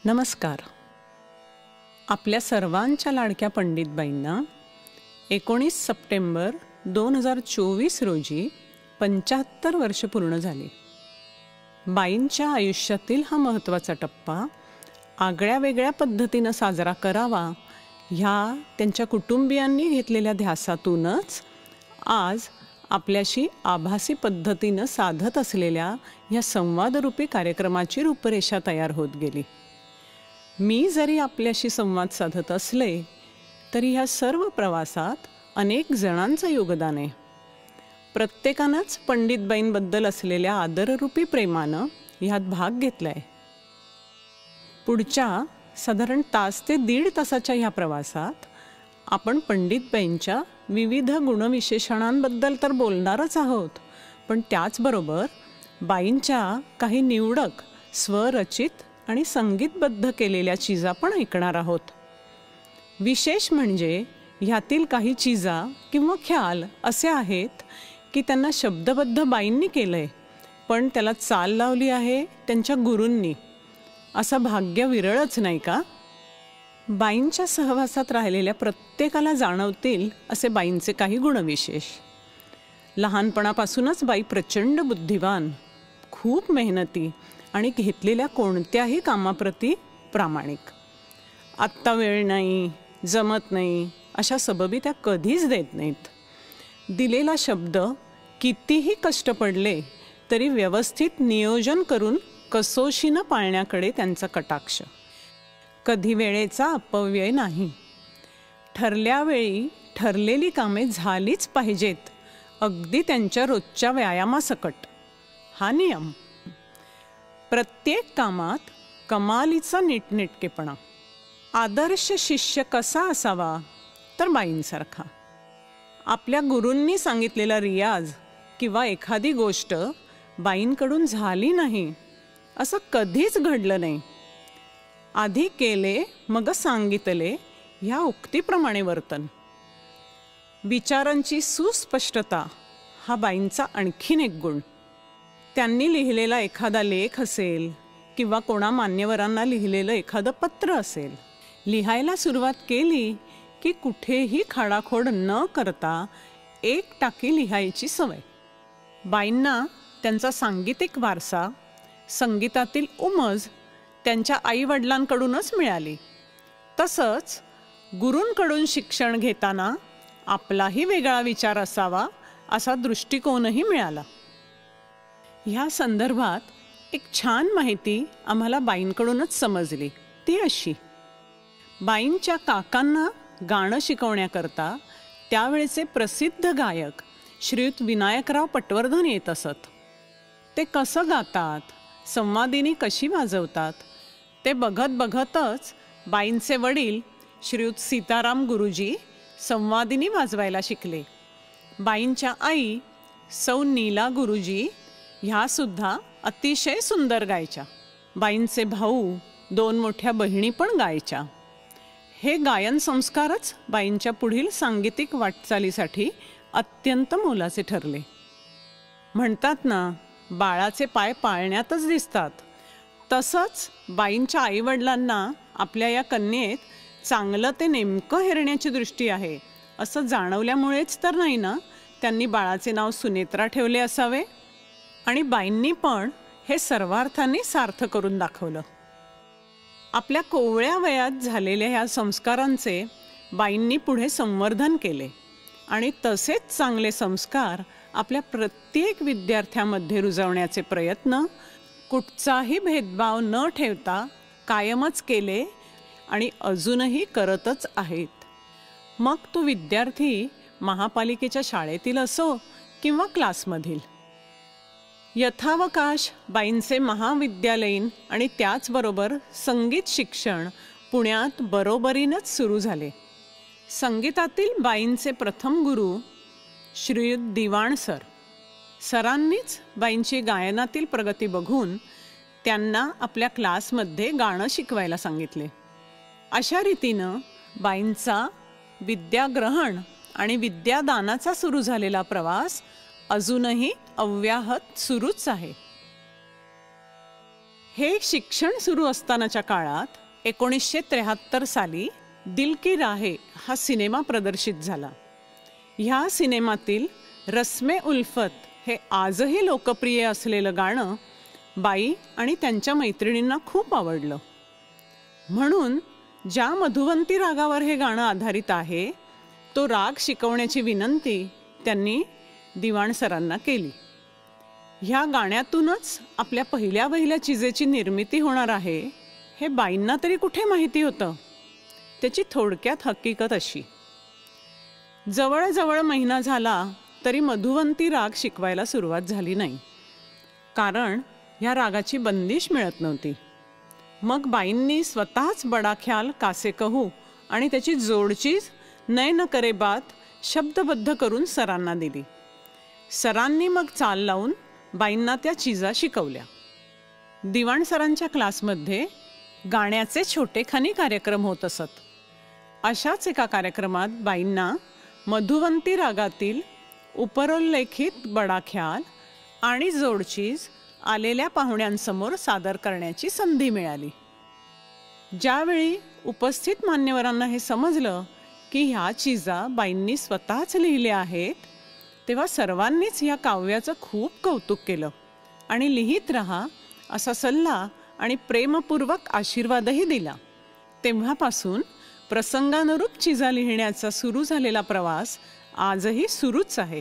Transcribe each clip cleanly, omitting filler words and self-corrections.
नमस्कार. आपल्या सर्वांच्या लाडक्या पंडितबाईंना 19 सप्टेंबर 2024 रोजी 75 वर्ष पूर्ण झाली. बाईंच्या आयुष्यातील हा महत्त्वाचा टप्पा आगळ्या वेगळ्या पद्धतीनं साजरा करावा ह्या त्यांच्या कुटुंबियांनी घेतलेल्या ध्यासातूनच आज आपल्याशी आभासी पद्धतीनं साधत असलेल्या ह्या संवादरूपी कार्यक्रमाची रूपरेषा तयार होत गेली. मी जरी आपल्याशी संवाद साधत असले तरी ह्या सर्व प्रवासात अनेक जणांचं योगदान आहे. प्रत्येकानंच पंडितबाईंबद्दल असलेल्या आदररूपी प्रेमानं ह्यात भाग घेतला आहे. पुढच्या साधारण तास ते 1.5 तासाच्या ह्या प्रवासात आपण पंडितबाईंच्या विविध गुणविशेषणांबद्दल तर बोलणारच आहोत, पण त्याचबरोबर बाईंच्या काही निवडक स्वरचित आणि संगीतबद्ध केलेल्या चीजा पण ऐकणार आहोत. विशेष म्हणजे ह्यातील काही चीजा किंवा ख्याल असे आहेत की त्यांना शब्दबद्ध बाईंनी केलंय, पण त्याला चाल लावली आहे त्यांच्या गुरूंनी. असं भाग्य विरळच नाही का? बाईंच्या सहवासात राहिलेल्या प्रत्येकाला जाणवतील असे बाईंचे काही गुणविशेष. लहानपणापासूनच बाई प्रचंड बुद्धिवान, खूप मेहनती आणि घेतलेल्या कोणत्याही कामाप्रती प्रामाणिक. आत्ता वेळ नाही, जमत नाही अशा सबबी त्या कधीच देत नाहीत. दिलेला शब्द कितीही कष्ट पडले तरी व्यवस्थित नियोजन करून कसोशीनं पाळण्याकडे त्यांचा कटाक्ष. कधी वेळेचा अपव्यय नाही. ठरल्या वेळी ठरलेली कामे झालीच पाहिजेत, अगदी त्यांच्या रोजच्या व्यायामासकट. हा नियम. प्रत्येक कामात कमालीचा नीटनेटकेपणा. आदर्श शिष्य कसा असावा तर बाईंसारखा. आपल्या गुरूंनी सांगितलेला रियाज किंवा एखादी गोष्ट बाईंकडून झाली नाही असं कधीच घडलं नाही. आधी केले मग सांगितले ह्या उक्तीप्रमाणे वर्तन. विचारांची सुस्पष्टता हा बाईंचा आणखीन एक गुण. त्यांनी लिहिलेला एखादा लेख असेल किंवा कोणा मान्यवरांना लिहिलेलं एखादं पत्र असेल, लिहायला सुरुवात केली की कुठेही खाडाखोड न करता एक टाकी लिहायची सवय. बाईंना त्यांचा सांगीतिक वारसा, संगीतातील उमज त्यांच्या आईवडिलांकडूनच मिळाली. तसंच गुरूंकडून शिक्षण घेताना आपलाही वेगळा विचार असावा असा दृष्टिकोनही मिळाला. ह्या संदर्भात एक छान माहिती आम्हाला बाईंकडूनच समजली. ती अशी: बाईंच्या काकांना गाणं शिकवण्याकरता त्यावेळेचे प्रसिद्ध गायक श्रीयुत विनायकराव पटवर्धन येत असत. ते कसं गातात, संवादिनी कशी वाजवतात ते बघत बघतच बाईंचे वडील श्रीयुत सीताराम गुरुजी संवादिनी वाजवायला शिकले. बाईंच्या आई सौ नीला गुरुजी ह्यासुद्धा अतिशय सुंदर गायच्या. बाईंचे भाऊ, 2 मोठ्या बहिणी पण गायच्या. हे गायन संस्कारच बाईंच्या पुढील सांगीतिक वाटचालीसाठी अत्यंत मोलाचे ठरले. म्हणतात ना, बाळाचे पाय पाळण्यातच दिसतात. तसंच बाईंच्या आईवडिलांना आपल्या या कन्येत चांगलं ते नेमकं हेरण्याची दृष्टी आहे असं जाणवल्यामुळेच तर नाही ना त्यांनी बाळाचे नाव सुनेत्रा ठेवले असावे. आणि बाईंनी पण हे सर्वार्थाने सार्थ करून दाखवलं. आपल्या कोवळ्या वयात झालेल्या ह्या संस्कारांचे बाईंनी पुढे संवर्धन केले आणि तसेच चांगले संस्कार आपल्या प्रत्येक विद्यार्थ्यामध्ये रुजवण्याचे प्रयत्न कुठचाही भेदभाव न ठेवता कायमच केले आणि अजूनही करतच आहेत. मग तो विद्यार्थी महापालिकेच्या शाळेतील असो किंवा क्लासमधील. यथावकाश बाईंचे महाविद्यालयीन आणि त्याचबरोबर संगीत शिक्षण पुण्यात बरोबरीनंच सुरू झाले. संगीतातील बाईंचे प्रथम गुरु श्रीयुत दिवाण सर. सरांनीच बाईंची गायनातील प्रगती बघून त्यांना आपल्या क्लासमध्ये गाणं शिकवायला सांगितले. अशा रीतीनं बाईंचा विद्याग्रहण आणि विद्यादानाचा सुरू झालेला प्रवास अजूनही अव्याहत सुरूच आहे. हे शिक्षण सुरू असतानाच्या काळात 1973 साली दिल की राहे हा सिनेमा प्रदर्शित झाला. ह्या सिनेमातील रस्मे उल्फत हे आजही लोकप्रिय असलेलं गाणं बाई आणि त्यांच्या मैत्रिणींना खूप आवडलं. म्हणून ज्या मधुवंती रागावर हे गाणं आधारित आहे तो राग शिकवण्याची विनंती त्यांनी दिवाण सरांना केली. ह्या गाण्यातूनच आपल्या पहिल्या चिजेची निर्मिती होणार आहे हे बाईंना तरी कुठे माहिती होतं. त्याची थोडक्यात हकीकत अशी: जवळजवळ महिना झाला तरी मधुवंती राग शिकवायला सुरुवात झाली नाही, कारण ह्या रागाची बंदिश मिळत नव्हती. मग बाईंनी स्वतःच बडा ख्याल कासे कहू आणि त्याची जोडचीज नय न करे बात शब्दबद्ध करून सरांना दिली. सरांनी मग चाल लावून बाईंना त्या चिजा शिकवल्या. दिवाण सरांच्या क्लासमध्ये गाण्याचे छोटेखानी कार्यक्रम होत असत. अशाच एका कार्यक्रमात बाईंना मधुवंती रागातील उपरोल्लेखित बडा ख्याल आणि जोडचीज आलेल्या पाहुण्यांसमोर सादर करण्याची संधी मिळाली. ज्यावेळी उपस्थित मान्यवरांना हे समजलं की ह्या चिजा बाईंनी स्वतःच लिहिल्या आहेत, तेव्हा सर्वांनीच ह्या काव्याचं खूप कौतुक केलं आणि लिहित राहा असा सल्ला आणि प्रेमपूर्वक आशीर्वादही दिला. तेव्हापासून प्रसंगानुरूप चिजा लिहिण्याचा सुरू झालेला प्रवास आजही सुरूच आहे.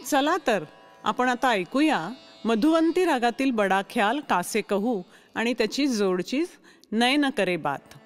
चला तर आपण आता ऐकूया मधुवंती रागातील बडा ख्याल कासे कहू आणि त्याची जोडचीज नय न करे बात.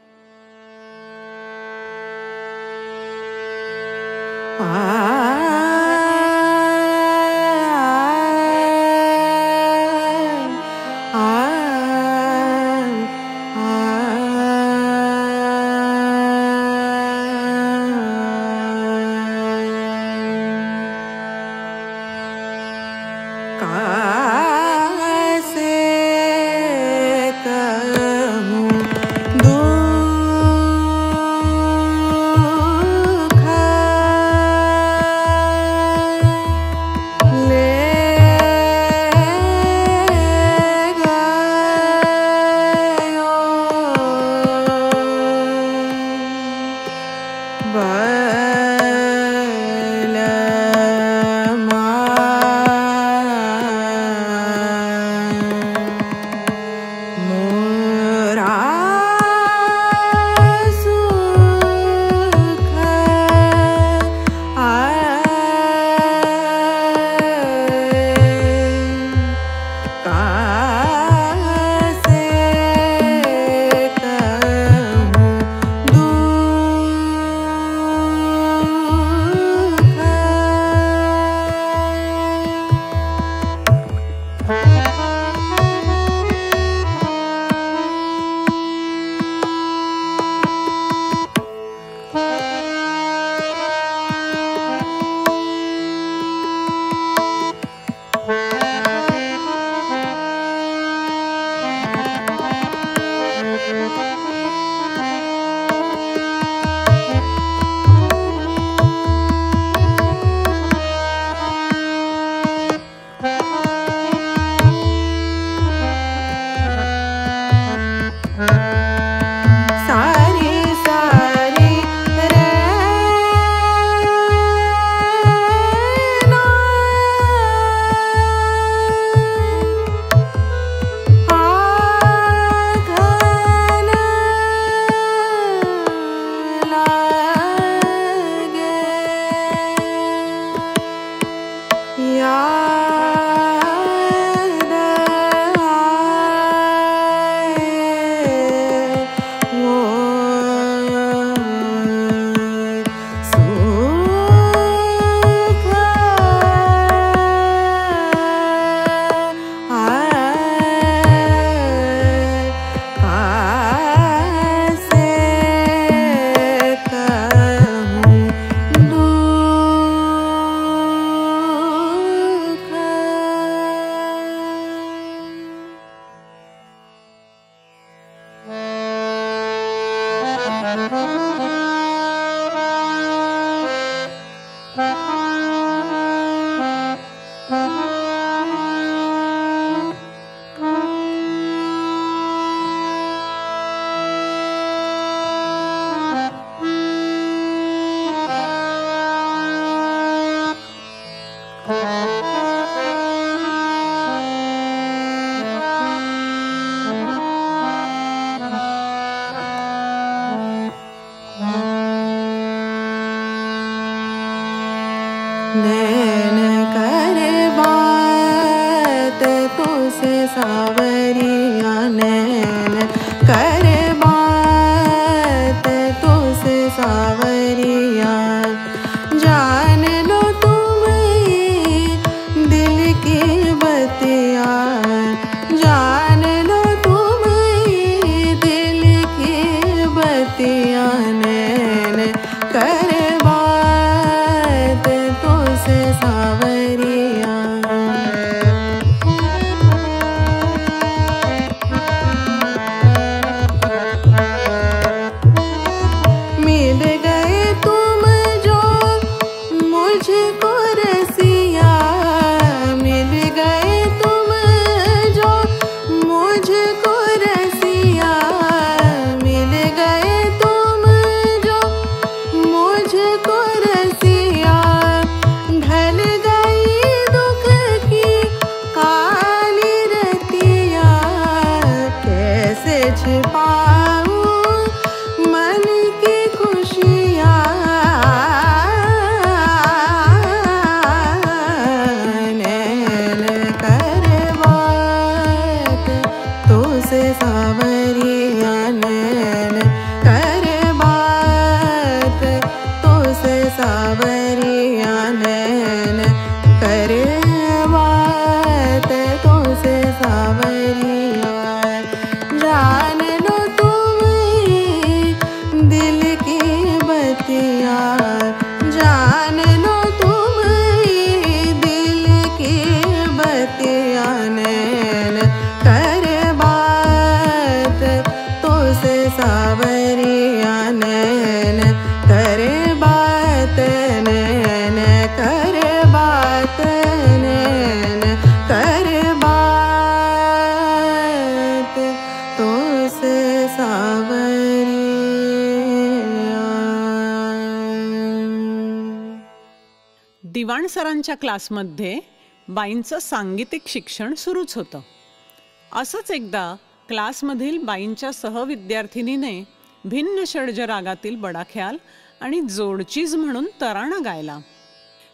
करे बात तो से सावरिया। जान लो तुम दिल की बतिया, जान लो तुम दिल की बतिया। नैन करे बात तो से सावरिया। मिल गए तुम जो मुझको रसिया, मिल गए तुम जो मुझको रसिया, मिल गए तुम जो मुझको रसिया। ढल गई दुख की काली रतिया, कैसे छिपाऊं मन की खुशियाँ। नैन करे बात तो से सावरिया, नैन करे बात तो से सावरिया, नैन करे बात तो से सावरिया। जान लो तुम दिल की बतिया, जान लो तुम दिल की बतिया। नैन करे बात तो से सावरिया, नैन करे बात, नैन करे बात, नैन करे बात तो से सावरिया। दिवाण सरांच्या क्लासमध्ये बाईंचं सांगीतिक शिक्षण सुरूच होतं. असंच एकदा क्लासमधील बाईंच्या सहविद्यार्थिनीने भिन्न षड्ज रागातील बडाख्याल आणि जोडचीज म्हणून तराणा गायला.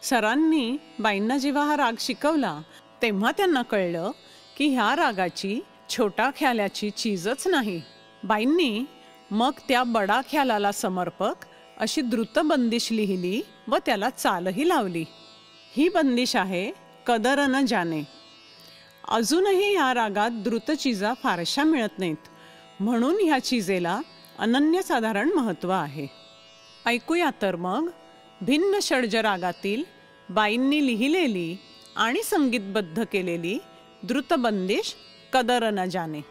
सरांनी बाईंना जेव्हा हा राग शिकवला तेव्हा त्यांना कळलं की ह्या रागाची छोटा ख्यालाची चीजच नाही. बाईंनी मग त्या बडा ख्यालाला समर्पक अशी द्रुत बंदिश लिहिली व त्याला चालही लावली. ही बंदिश आहे कदर न जाने. अजूनही या रागात द्रुत चीजा फारशा मिळत नाहीत, म्हणून ह्या चीजेला अनन्यसाधारण महत्त्व आहे. ऐकूया तर मग भिन्न षड्ज रागातील बाईंनी लिहिलेली आणि संगीतबद्ध केलेली द्रुत बंदिश कदर न जाने.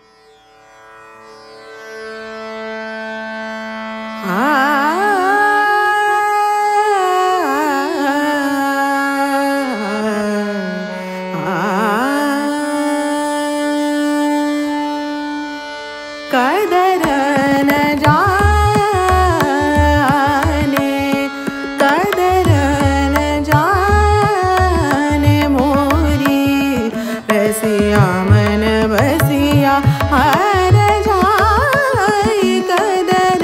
कदर न जाने, कदर न जाने मोरी रसिया मन बसिया हर जाई। कदर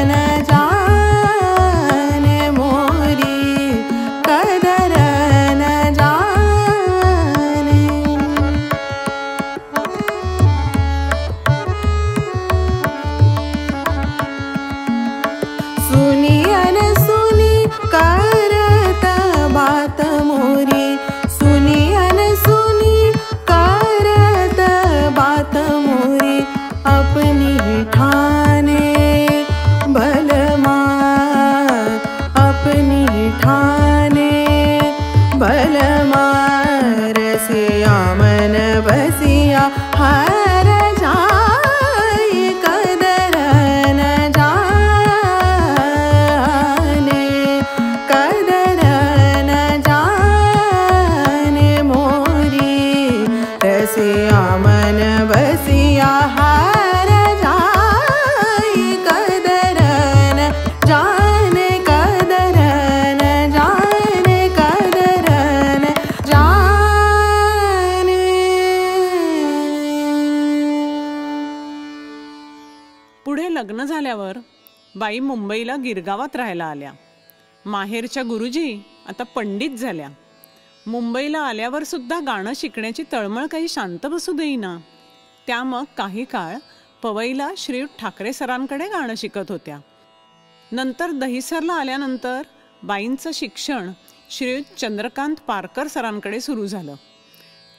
न जाने मोरी, कदर न जाने। सुनी अनसुनी करत बात मोरी, सुनी अनसुनी करत बात मोरी। अपनी ठाने बलमा, अपनी ठाने बलमा रसिया मन बसिया हर जाई। कदर न जाने, कदर न जाने मोरी रसिया मन बसिया हर जाई। कदर न जाने, कदर न जाने, कदर न जाने। पुढे लग्न झाल्यावर बाई मुंबईला गिरगावात राहायला आल्या. माहेरच्या गुरुजी आता पंडित झाल्या. मुंबईला आल्यावर सुद्धा गाणं शिकण्याची तळमळ काही शांत बसू देईना. त्या मग काही काळ पवईला श्रीयुत ठाकरे सरांकडे गाणं शिकत होत्या. नंतर दहिसरला आल्यानंतर बाईंचं शिक्षण श्रीयुत चंद्रकांत पारकर सरांकडे सुरू झालं.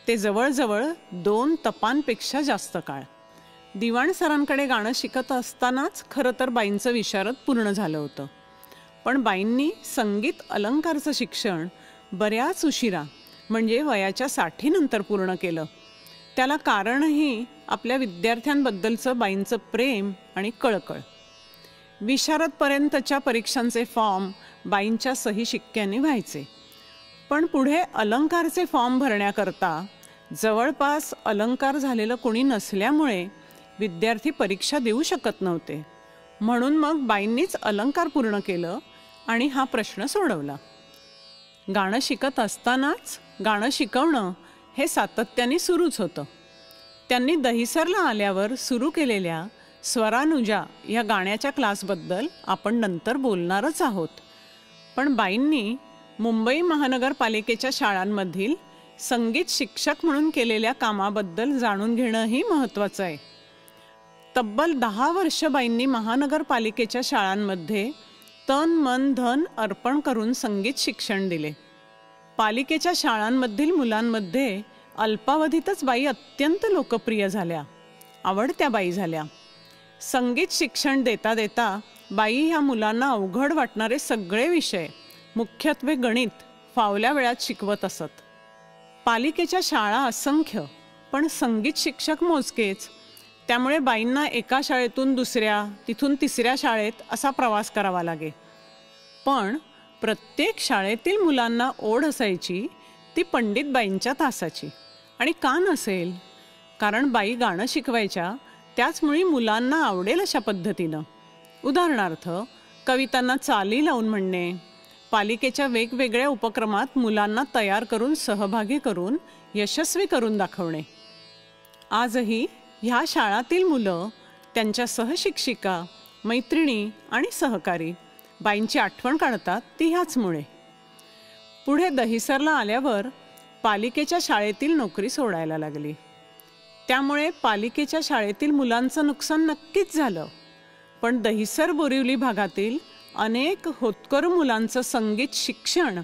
ते जवळजवळ 2 तपांपेक्षा जास्त काळ. दिवाण सरांकडे गाणं शिकत असतानाच खरं तर बाईंचं विशारद पूर्ण झालं होतं. पण बाईंनी संगीत अलंकारचं शिक्षण बऱ्याच उशिरा म्हणजे वयाच्या 60 नंतर पूर्ण केलं. त्याला कारणही आपल्या विद्यार्थ्यांबद्दलचं बाईंचं प्रेम आणि कळकळ. विशारदपर्यंतच्या परीक्षांचे फॉर्म बाईंच्या सही शिक्क्यांनी व्हायचे. पण पुढे अलंकारचे फॉर्म भरण्याकरता जवळपास अलंकार झालेलं कोणी नसल्यामुळे विद्यार्थी परीक्षा देऊ शकत नव्हते. म्हणून मग बाईंनीच अलंकार पूर्ण केलं आणि हा प्रश्न सोडवला. गाणं शिकत असतानाच गाणं शिकवणं हे सातत्याने सुरूच होतं. त्यांनी दहिसरला आल्यावर सुरू केलेल्या स्वरानुजा या गाण्याच्या क्लासबद्दल आपण नंतर बोलणारच आहोत. पण बाईंनी मुंबई महानगरपालिकेच्या शाळांमधील संगीत शिक्षक म्हणून केलेल्या कामाबद्दल जाणून घेणंही महत्त्वाचं आहे. तब्बल 10 वर्ष बाईंनी महानगरपालिकेच्या शाळांमध्ये तन मन धन अर्पण करून संगीत शिक्षण दिले. पालिकेच्या शाळांमधील मुलांमध्ये अल्पावधीतच बाई अत्यंत लोकप्रिय झाल्या, आवडत्या बाई झाल्या. संगीत शिक्षण देता देता बाई ह्या मुलांना अवघड वाटणारे सगळे विषय, मुख्यत्वे गणित, फावल्या वेळात शिकवत असत. पालिकेच्या शाळा असंख्य, पण संगीत शिक्षक मोजकेच. त्यामुळे बाईंना एका शाळेतून दुसऱ्या, तिथून तिसऱ्या शाळेत असा प्रवास करावा लागे. पण प्रत्येक शाळेतील मुलांना ओढ असायची ती पंडितबाईंच्या तासाची. आणि का नसेल? कारण बाई गाणं शिकवायच्या, त्याचमुळे मुलांना आवडेल अशा पद्धतीनं. उदाहरणार्थ, कवितांना चाली लावून म्हणणे, पालिकेच्या वेगवेगळ्या उपक्रमात मुलांना तयार करून सहभागी करून यशस्वी करून दाखवणे. आजही ह्या शाळातील मुलं, त्यांच्या सहशिक्षिका, मैत्रिणी आणि सहकारी बाईंची आठवण काढतात ती ह्याचमुळे. पुढे दहिसरला आल्यावर पालिकेच्या शाळेतील नोकरी सोडायला लागली. त्यामुळे पालिकेच्या शाळेतील मुलांचं नुकसान नक्कीच झालं. पण दहिसर बोरिवली भागातील अनेक होतकरू मुलांचं संगीत शिक्षण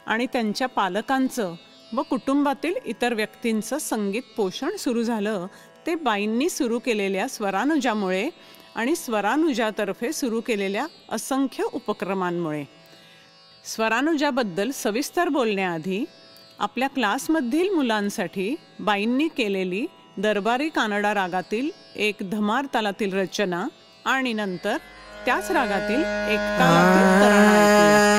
आणि त्यांच्या पालकांचं व कुटुंबातील इतर व्यक्तींचं संगीत पोषण सुरू झालं ते बाईंनी सुरू केलेल्या स्वरानुजामुळे आणि स्वरानुजातर्फे सुरू केलेल्या असंख्य उपक्रमांमुळे. स्वरानुजाबद्दल सविस्तर बोलण्याआधी आपल्या क्लासमधील मुलांसाठी बाईंनी केलेली दरबारी कानडा रागातील एक धमार तालातील रचना आणि नंतर त्याच रागातील एक तालातील तराणा ऐकूया.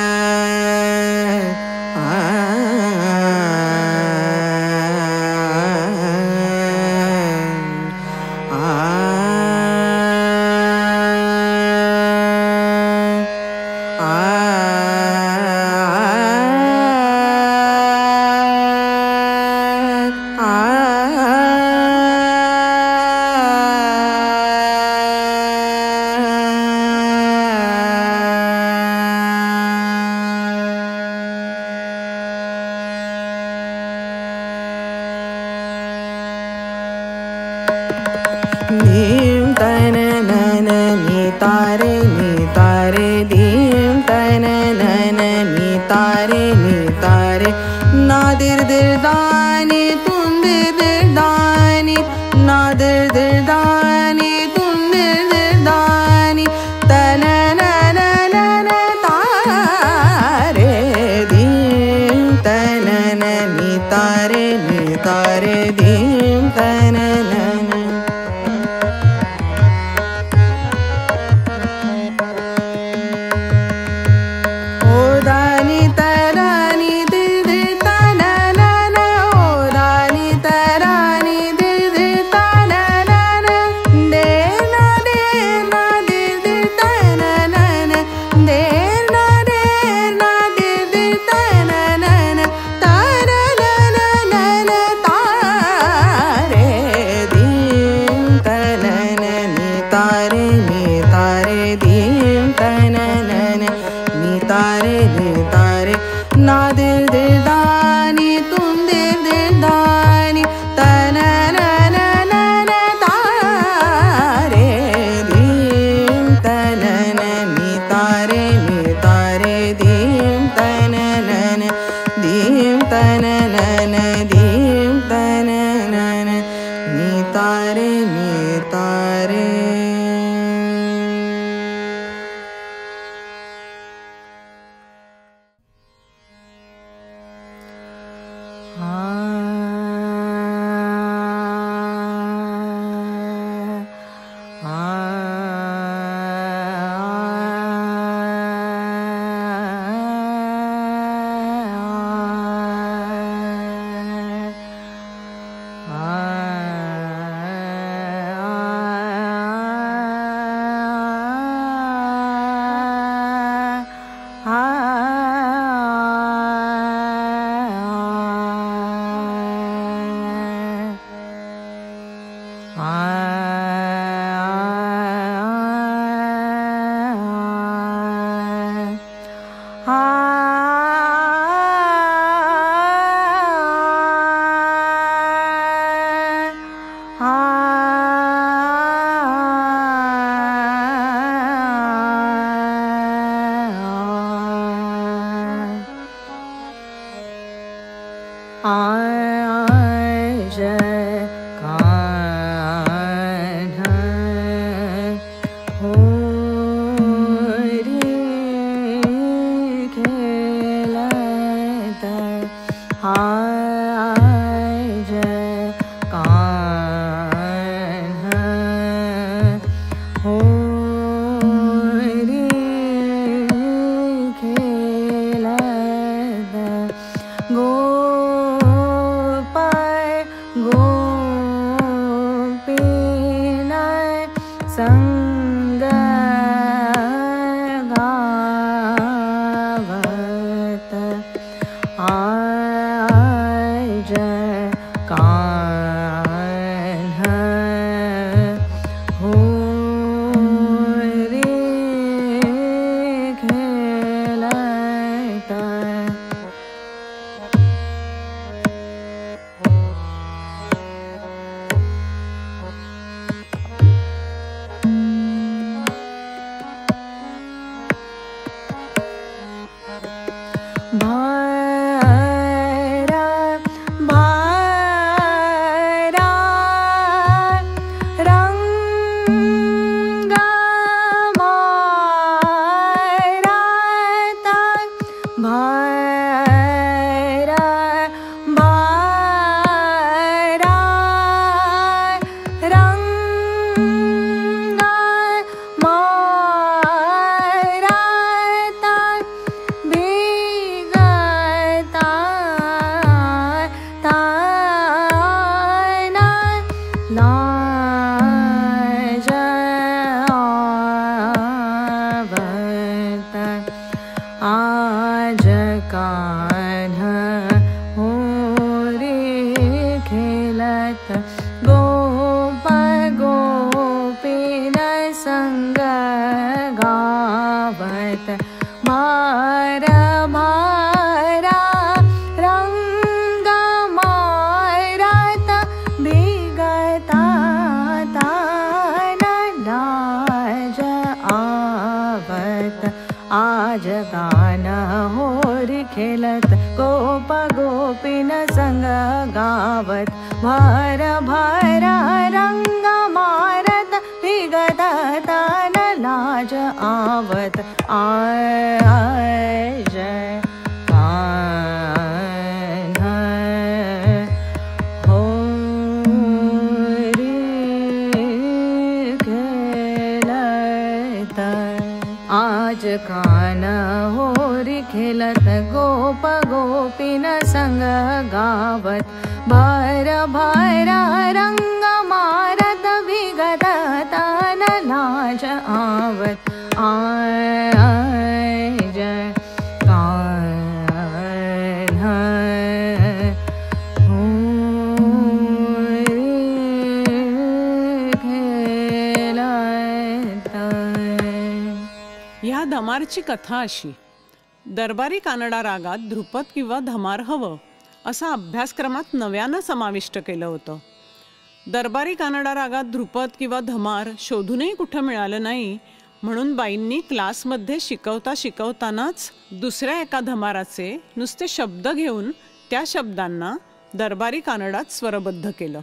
धमारची कथा अशी. दरबारी कानडा रागात ध्रुपद किंवा धमार हवं असं अभ्यासक्रमात नव्यानं समाविष्ट केलं होतं. दरबारी कानडा रागात ध्रुपद किंवा धमार शोधूनही कुठं मिळालं नाही, म्हणून बाईंनी क्लासमध्ये शिकवता शिकवतानाच दुसऱ्या एका धमाराचे नुसते शब्द घेऊन त्या शब्दांना दरबारी कानडात स्वरबद्ध केलं.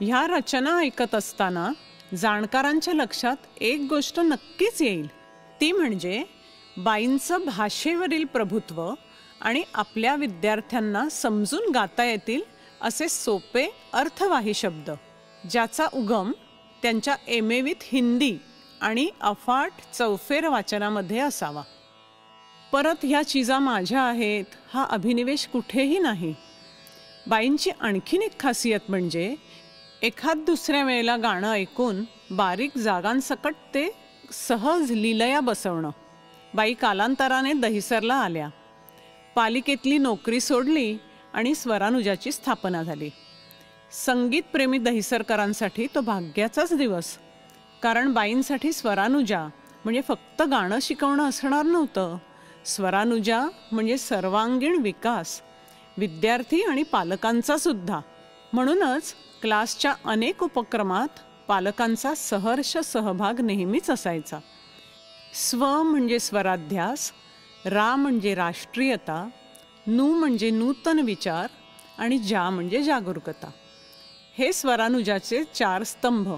ह्या रचना ऐकत असताना जाणकारांच्या लक्षात एक गोष्ट नक्कीच येईल, ती म्हणजे बाईंचं भाषेवरील प्रभुत्व आणि आपल्या विद्यार्थ्यांना समजून गाता येतील असे सोपे अर्थवाही शब्द, ज्याचा उगम त्यांच्या एम.ए. विथ हिंदी आणि अफाट चौफेर वाचनामध्ये असावा. परत ह्या चिजा माझ्या आहेत हा अभिनिवेश कुठेही नाही. बाईंची आणखीन एक खासियत म्हणजे एखाद दुसऱ्या वेळेला गाणं ऐकून बारीक जागांसकट ते सहज लीलया बसवणं. बाई कालांतराने दहिसरला आल्या, पालिकेतली नोकरी सोडली आणि स्वरानुजाची स्थापना झाली. संगीतप्रेमी दहिसरकरांसाठी तो भाग्याचाच दिवस, कारण बाईंसाठी स्वरानुजा म्हणजे फक्त गाणं शिकवणं असणार नव्हतं. स्वरानुजा म्हणजे सर्वांगीण विकास, विद्यार्थी आणि पालकांचा सुद्धा. म्हणूनच क्लासच्या अनेक उपक्रमात पालकांचा सहर्ष सहभाग नेहमीच असायचा. स्व म्हणजे स्वराध्यास, रा म्हणजे राष्ट्रीयता, नू म्हणजे नूतन विचार आणि जा म्हणजे जागरूकता. हे स्वरानुजाचे 4 स्तंभ.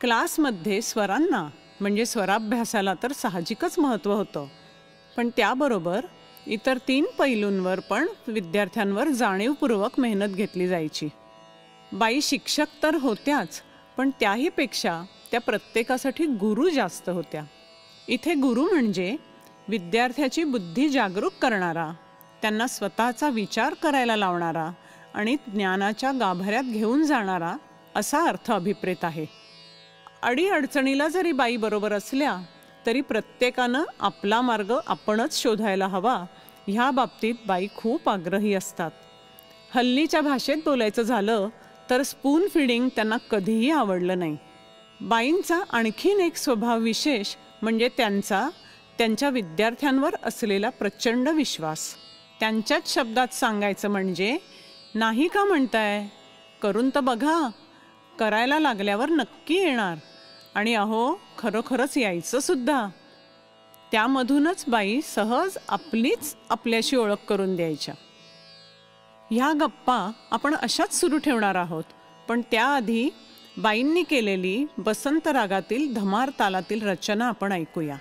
क्लासमध्ये स्वरांना म्हणजे स्वराभ्यासाला तर साहजिकच महत्त्व होतं, पण त्याबरोबर इतर 3 पैलूंवर पण विद्यार्थ्यांवर जाणीवपूर्वक मेहनत घेतली जायची. बाई शिक्षक तर होत्याच, पण त्याहीपेक्षा त्या प्रत्येकासाठी गुरु जास्त होत्या. इथे गुरु म्हणजे विद्यार्थ्याची बुद्धी जागरूक करणारा, त्यांना स्वतःचा विचार करायला लावणारा आणि ज्ञानाच्या गाभाऱ्यात घेऊन जाणारा असा अर्थ अभिप्रेत आहे. अडीअडचणीला जरी बाई बरोबर असल्या तरी प्रत्येकानं आपला मार्ग आपणच शोधायला हवा ह्या बाबतीत बाई खूप आग्रही असतात. हल्लीच्या भाषेत बोलायचं झालं तर स्पून फिडिंग त्यांना कधीही आवडलं नाही. बाईंचा आणखीन एक स्वभाव विशेष म्हणजे त्यांच्या विद्यार्थ्यांवर असलेला प्रचंड विश्वास. त्यांच्याच शब्दात सांगायचं म्हणजे, नाही का म्हणताय, करून तर बघा, करायला लागल्यावर नक्की येणार, आणि अहो खरोखरच यायचं सुद्धा. त्यामधूनच बाई सहज आपल्याशी ओळख करून द्यायच्या. ह्या गप्पा आपण अशाच सुरू ठेवणार आहोत, पण त्याआधी बाईंनी केलेली बसंत रागातील धमार तालातील रचना आपण ऐकूया.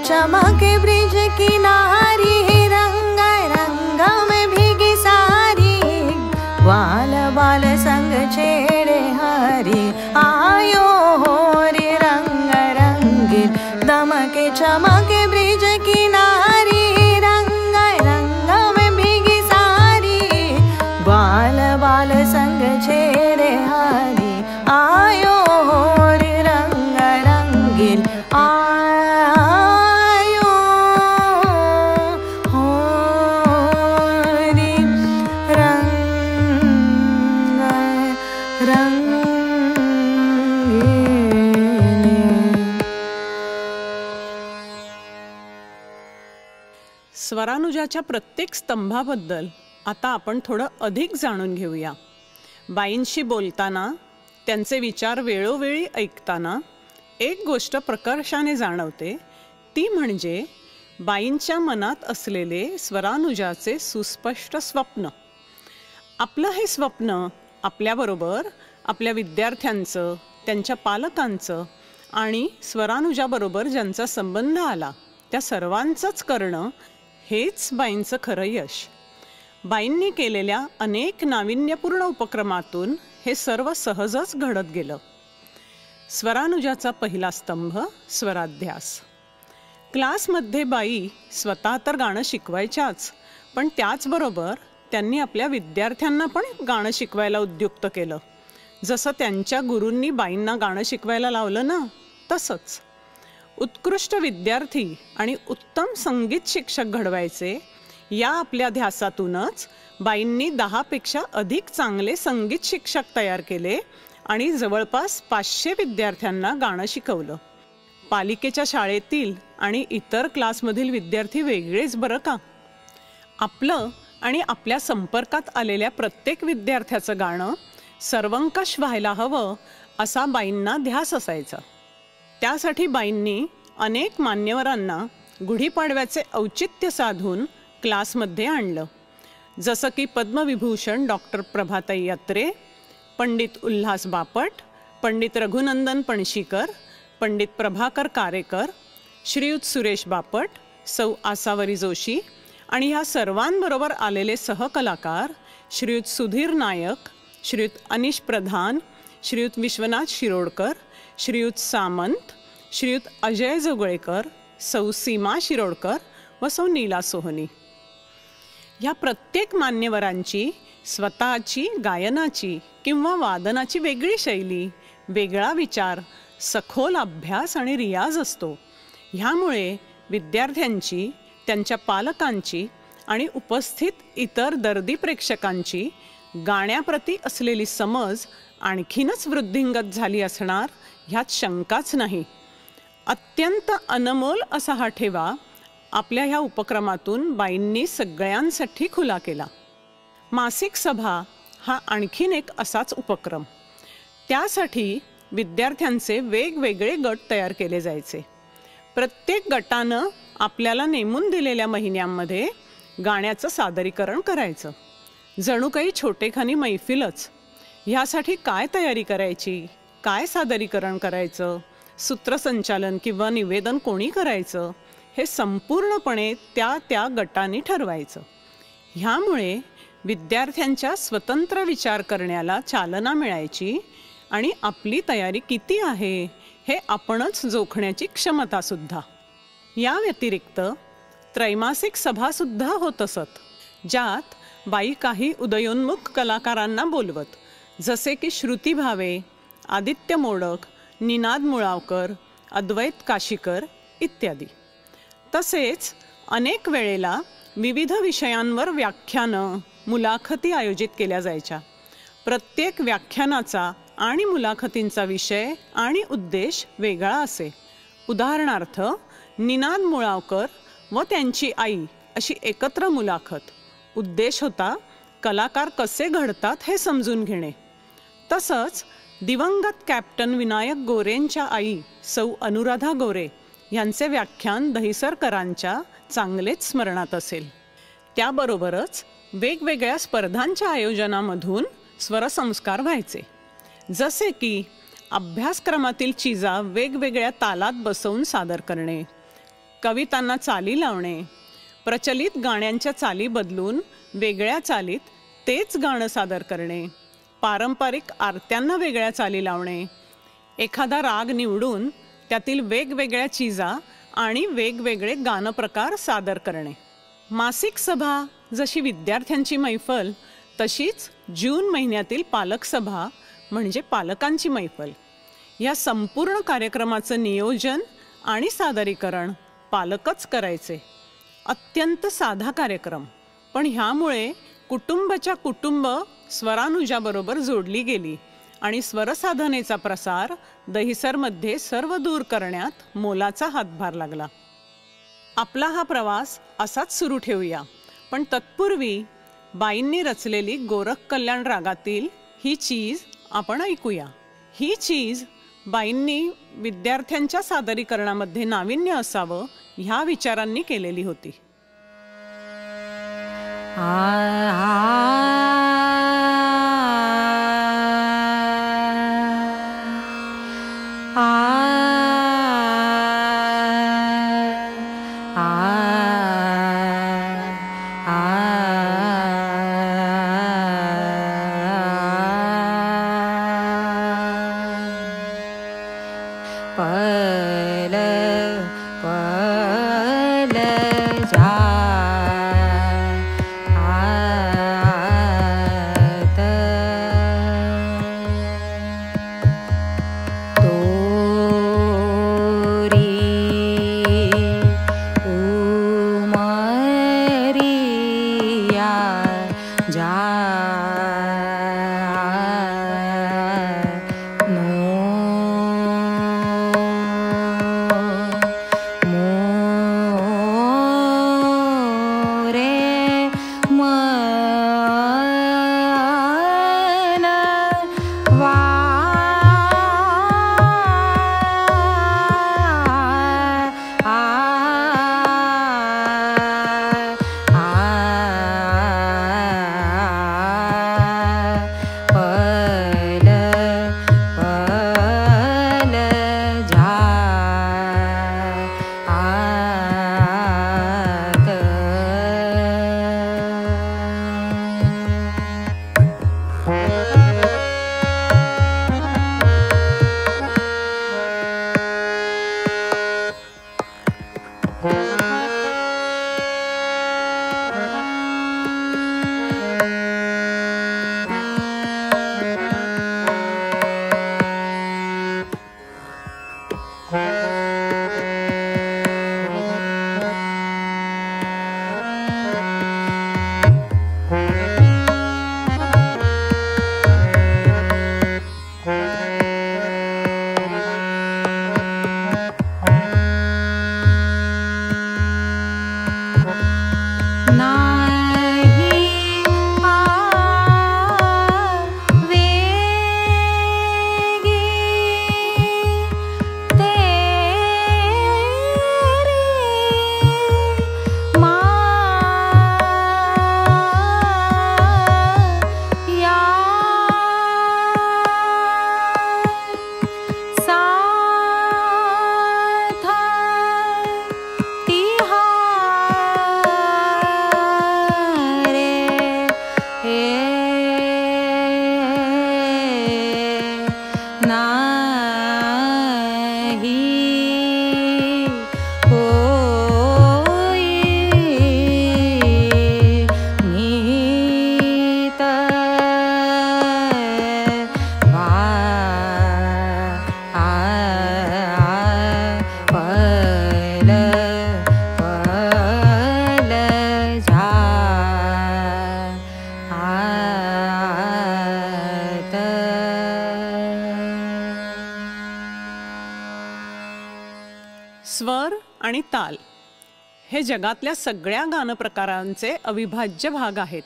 चमके ब्रिज किनारी, रंग रंग में भीगी सारी, ग्वाल बाल संग छेड़े हरी, आयो हो रे रंग रंगीन। दमके चमके ब्रिज किनारी, रंग रंग में भीगी सारी, ग्वाल बाल संग छेड़े हरी, आयो हो रे रंग रंगीन। आयो हो रे रंग रंगीन। स्वरानुजाच्या प्रत्येक स्तंभाबद्दल आता आपण थोडं अधिक जाणून घेऊया. बाईंशी बोलताना, त्यांचे विचार वेळोवेळी ऐकताना एक गोष्ट प्रकर्षाने जाणवते, ती म्हणजे बाईंच्या मनात असलेले स्वरानुजाचे सुस्पष्ट स्वप्न. आपलं हे स्वप्न आपल्याबरोबर आपल्या विद्यार्थ्यांचं, त्यांच्या पालकांचं आणि स्वरानुजाबरोबर ज्यांचा संबंध आला त्या सर्वांचंच करणं हेच बाईंचं खरं यश. बाईंनी केलेल्या अनेक नाविन्यपूर्ण उपक्रमातून हे सर्व सहजच घडत गेलं. स्वरानुजाचा पहिला स्तंभ स्वराध्यास. क्लासमध्ये बाई स्वतः तर गाणं शिकवायच्याच, पण त्याचबरोबर त्यांनी आपल्या विद्यार्थ्यांना पण गाणं शिकवायला उद्युक्त केलं. जसं त्यांच्या गुरूंनी बाईंना गाणं शिकवायला लावलं ना, तसंच. उत्कृष्ट विद्यार्थी आणि उत्तम संगीत शिक्षक घडवायचे या आपल्या ध्यासातूनच बाईंनी 10 पेक्षा अधिक चांगले संगीत शिक्षक तयार केले आणि जवळपास 500 विद्यार्थ्यांना गाणं शिकवलं. पालिकेच्या शाळेतील आणि इतर क्लासमधील विद्यार्थी वेगळेच बरं का. आपलं आणि आपल्या संपर्कात आलेल्या प्रत्येक विद्यार्थ्याचं गाणं सर्वंकष व्हायला हवं असा बाईंना ध्यास असायचा. त्यासाठी बाईंनी अनेक मान्यवरांना गुढीपाडव्याचे औचित्य साधून क्लासमध्ये आणलं. जसं की पद्मविभूषण डॉक्टर प्रभाताई यात्रे, पंडित उल्हास बापट, पंडित रघुनंदन पणशीकर, पंडित प्रभाकर कारेकर, श्रीयुत सुरेश बापट, सौ आसावरी जोशी आणि ह्या सर्वांबरोबर आलेले सहकलाकार श्रीयुत सुधीर नायक, श्रीयुत अनिश प्रधान, श्रीयुत विश्वनाथ शिरोडकर, श्रीयुत सामंत, श्रीयुत अजय जोगळेकर, सौ सीमा शिरोडकर व सौ नीला सोहनी. ह्या प्रत्येक मान्यवरांची स्वतःची गायनाची किंवा वादनाची वेगळी शैली, वेगळा विचार, सखोल अभ्यास आणि रियाज असतो. ह्यामुळे विद्यार्थ्यांची, त्यांच्या पालकांची आणि उपस्थित इतर दर्दी प्रेक्षकांची गाण्याप्रती असलेली समज आणखीनच वृद्धिंगत झाली असणार ह्यात शंकाच नाही. अत्यंत अनमोल असा हा ठेवा आपल्या ह्या उपक्रमातून बाईंनी सगळ्यांसाठी खुला केला. मासिक सभा हा आणखीन एक असाच उपक्रम. त्यासाठी विद्यार्थ्यांचे वेगवेगळे गट तयार केले जायचे. प्रत्येक गटानं आपल्याला नेमून दिलेल्या महिन्यांमध्ये गाण्याचं सादरीकरण करायचं. जणू काही छोटेखानी मैफिलच. ह्यासाठी काय तयारी करायची, काय सादरीकरण करायचं, सूत्रसंचालन किंवा निवेदन कोणी करायचं, हे संपूर्णपणे त्या गटाने ठरवायचं. ह्यामुळे विद्यार्थ्यांच्या स्वतंत्र विचार करण्याला चालना मिळायची आणि आपली तयारी किती आहे हे आपणच जोखण्याची क्षमतासुद्धा. या व्यतिरिक्त त्रैमासिक सभासुद्धा होत असत, ज्यात बाई काही उदयोन्मुख कलाकारांना बोलवत, जसे की श्रुती भावे, आदित्य मोडक, निनाद मुळावकर, अद्वैत काशीकर इत्यादी. तसेच अनेक वेळेला विविध विषयांवर व्याख्यानं, मुलाखती आयोजित केल्या जायच्या. प्रत्येक व्याख्यानाचा आणि मुलाखतींचा विषय आणि उद्देश वेगळा असे. उदाहरणार्थ, निनाद मुळावकर व त्यांची आई अशी एकत्र मुलाखत. उद्देश होता कलाकार कसे घडतात हे समजून घेणे. तसंच दिवंगत कॅप्टन विनायक गोरेंच्या आई सौ अनुराधा गोरे यांचे व्याख्यान दहिसरकरांच्या चांगलेच स्मरणात असेल. त्याबरोबरच वेगवेगळ्या स्पर्धांच्या आयोजनामधून स्वरसंस्कार व्हायचे, जसे की अभ्यासक्रमातील चीजा वेगवेगळ्या तालात बसवून सादर करणे, कवितांना चाली लावणे, प्रचलित गाण्यांच्या चाली बदलून वेगळ्या चालीत तेच गाणं सादर करणे, पारंपरिक आरत्यांना वेगळ्या चाली लावणे, एखादा राग निवडून त्यातील वेगवेगळ्या चीजा आणि वेगवेगळे गानप्रकार सादर करणे. मासिक सभा जशी विद्यार्थ्यांची मैफल, तशीच जून महिन्यातील पालक सभा म्हणजे पालकांची मैफल. या संपूर्ण कार्यक्रमाचं नियोजन आणि सादरीकरण पालकच करायचे. अत्यंत साधा कार्यक्रम, पण ह्यामुळे कुटुंबाच्या कुटुंब स्वरानुजाबरोबर जोडली गेली आणि स्वरसाधनेचा प्रसार दहिसरमध्ये सर्व दूर करण्यात मोलाचा हातभार लागला. आपला हा प्रवास असाच सुरू ठेवूया, पण तत्पूर्वी बाईंनी रचलेली गोरख कल्याण रागातील ही चीज आपण ऐकूया. ही चीज बाईंनी विद्यार्थ्यांच्या सादरीकरणामध्ये नाविन्य असावं ह्या विचारांनी केलेली होती. स्वर आणि ताल हे जगातल्या सगळ्या गानप्रकारांचे अविभाज्य भाग आहेत.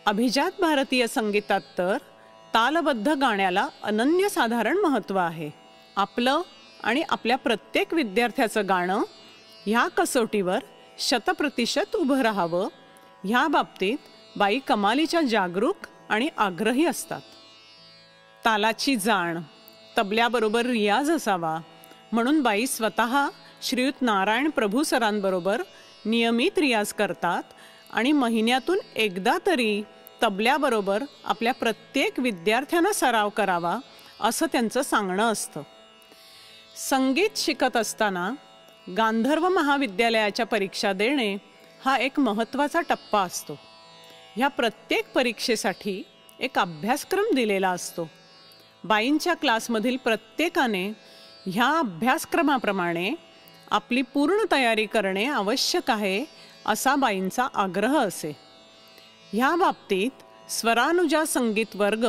अभिजात भारतीय संगीतात तर तालबद्ध गाण्याला अनन्यसाधारण महत्त्व आहे. आपलं आणि आपल्या प्रत्येक विद्यार्थ्याचं गाणं ह्या कसोटीवर 100% उभं राहावं ह्या बाबतीत बाई कमालीच्या जागरूक आणि आग्रही असतात. तालाची जाण, तबल्याबरोबर रियाज असावा म्हणून बाई स्वतः श्रीयुत नारायण प्रभू सरांबरोबर नियमित रियाज करतात आणि महिन्यातून एकदा तरी तबल्याबरोबर आपल्या प्रत्येक विद्यार्थ्यांना सराव करावा असं त्यांचं सांगणं असतं. संगीत शिकत असताना गांधर्व महाविद्यालयाच्या परीक्षा देणे हा एक महत्त्वाचा टप्पा असतो. ह्या प्रत्येक परीक्षेसाठी एक अभ्यासक्रम दिलेला असतो. बाईंच्या क्लासमधील प्रत्येकाने ह्या अभ्यासक्रमाप्रमाणे आपली पूर्ण तयारी करणे आवश्यक आहे असा बाईंचा आग्रह असे. ह्या बाबतीत स्वरानुजा संगीत वर्ग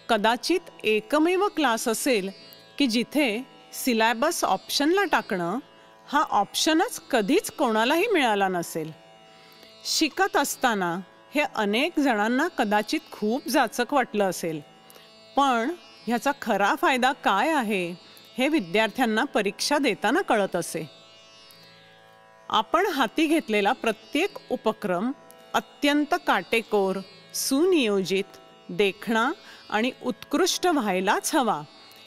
कदाचित एकमेव क्लास असेल की जिथे सिलॅबस ऑप्शनला टाकणं हा ऑप्शनच कधीच कोणालाही मिळाला नसेल. शिकत असताना हे अनेक जणांना कदाचित खूप जाचक वाटलं असेल, पण ह्याचा खरा फायदा काय आहे हे विद्यार्थ्यांना परीक्षा देताना कळत असे. आपण हाती घेतलेला प्रत्येक उपक्रम अत्यंत काटेकोर, सुनियोजित, देखणा आणि उत्कृष्ट व्हायलाच हवा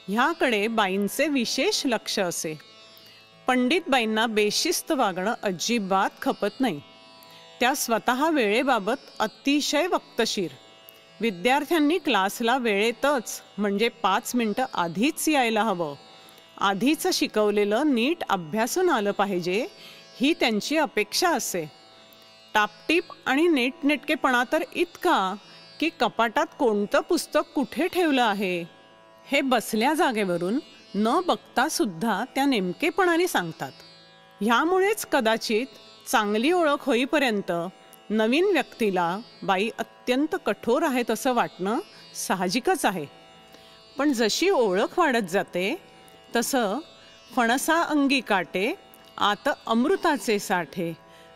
ह्याकडे बाईंचे विशेष लक्ष असे. पंडित बाईंना बेशिस्त वागणं अजिबात खपत नाही. त्या स्वतः वेळेबाबत अतिशय वक्तशीर. विद्यार्थ्यांनी क्लासला वेळेतच म्हणजे 5 मिनिटं आधीच यायला हवं. आधीच शिकवलेलं नीट अभ्यासून आलं पाहिजे ही त्यांची अपेक्षा असे. टापटीप आणि नेटनेटकेपणा तर इतका की कपाटात कोणतं पुस्तक कुठे ठेवलं आहे हे बसल्या जागेवरून न बघता सुद्धा त्या नेमकेपणाने सांगतात. ह्यामुळेच कदाचित चांगली ओळख होईपर्यंत नवीन व्यक्तीला बाई अत्यंत कठोर आहेत असं वाटणं साहजिकच आहे. पण जशी ओळख वाढत जाते तसं फणसा अंगी काटे आत अमृताचे साठे,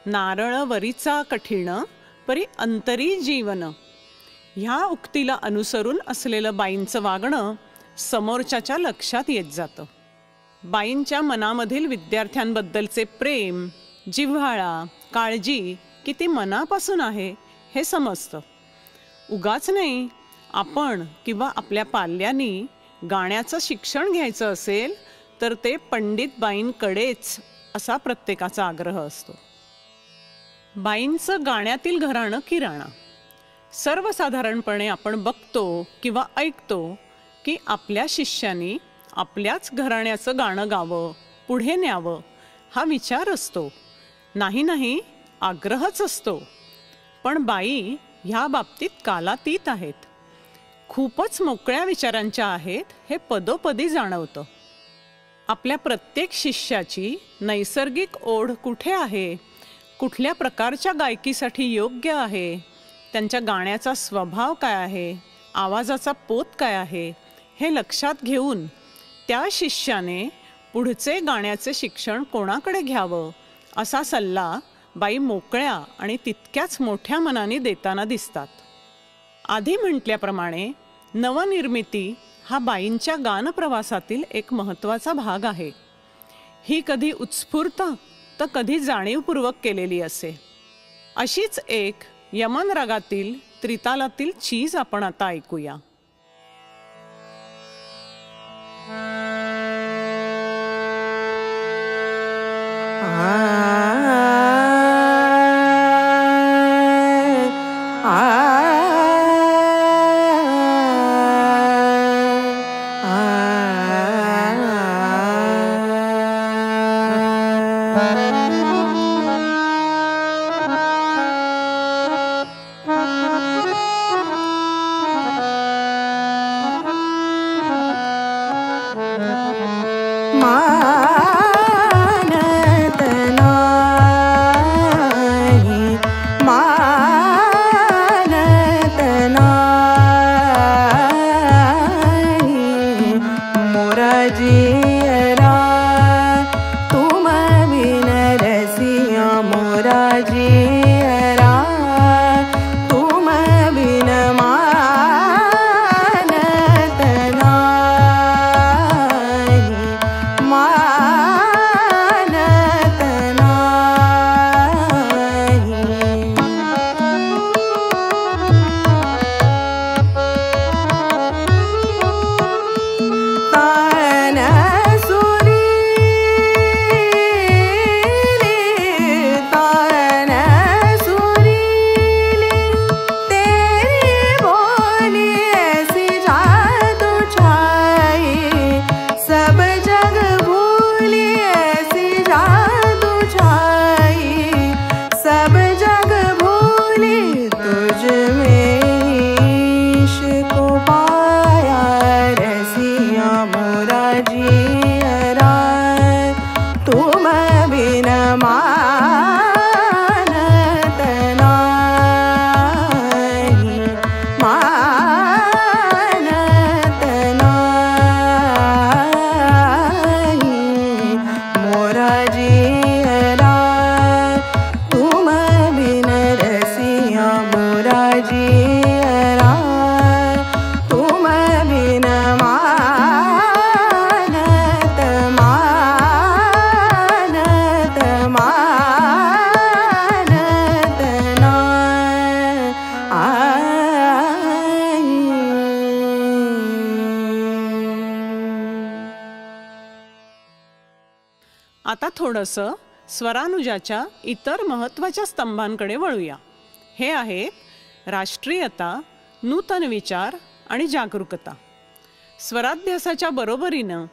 नारळ वरीचा कठीण परी अंतरी जीवन ह्या उक्तीला अनुसरून असलेलं बाईंचं वागणं समोरच्याच्या लक्षात येत जातं. बाईंच्या मनामधील विद्यार्थ्यांबद्दलचे प्रेम, जिव्हाळा, काळजी किती मनापासून आहे हे समजतं. उगाच नाही, आपण किंवा आपल्या पाल्यांनी गाण्याचं शिक्षण घ्यायचं असेल तर ते पंडित बाईंकडेच असा प्रत्येकाचा आग्रह असतो. बाईंचं गाण्यातील घराणं किराणा. सर्वसाधारणपणे आपण बघतो किंवा ऐकतो की आपल्या शिष्यानी आपल्याच घराण्याचं गाणं गावं, पुढे न्यावं हा विचार असतो. नाही, आग्रहच असतो. पण बाई ह्या बाबतीत कालातीत आहेत. खूपच मोकळ्या विचारांच्या आहेत हे पदोपदी जाणवतं. आपल्या प्रत्येक शिष्याची नैसर्गिक ओढ कुठे आहे, कुठल्या प्रकारच्या गायकीसाठी योग्य आहे, त्यांच्या गाण्याचा स्वभाव काय आहे, आवाजाचा पोत काय आहे हे लक्षात घेऊन त्या शिष्याने पुढचे गाण्याचे शिक्षण कोणाकडे घ्यावं असा सल्ला बाई मोकळ्या आणि तितक्याच मोठ्या मनाने देताना दिसतात. आधी म्हटल्याप्रमाणे नवनिर्मिती हा बाईंच्या गानप्रवासातील एक महत्त्वाचा भाग आहे. ही कधी उत्स्फूर्त तर कधी जाणीवपूर्वक केलेली असे. अशीच एक यमन रागातील त्रितालातील चीज आपण आता ऐकूया. जियरा तुम बिन आता थोडंसं स्वरानुजाच्या इतर महत्त्वाच्या स्तंभांकडे वळूया. हे आहेत राष्ट्रीयता, नूतन विचार आणि जागरूकता. स्वराध्यासाच्या बरोबरीनं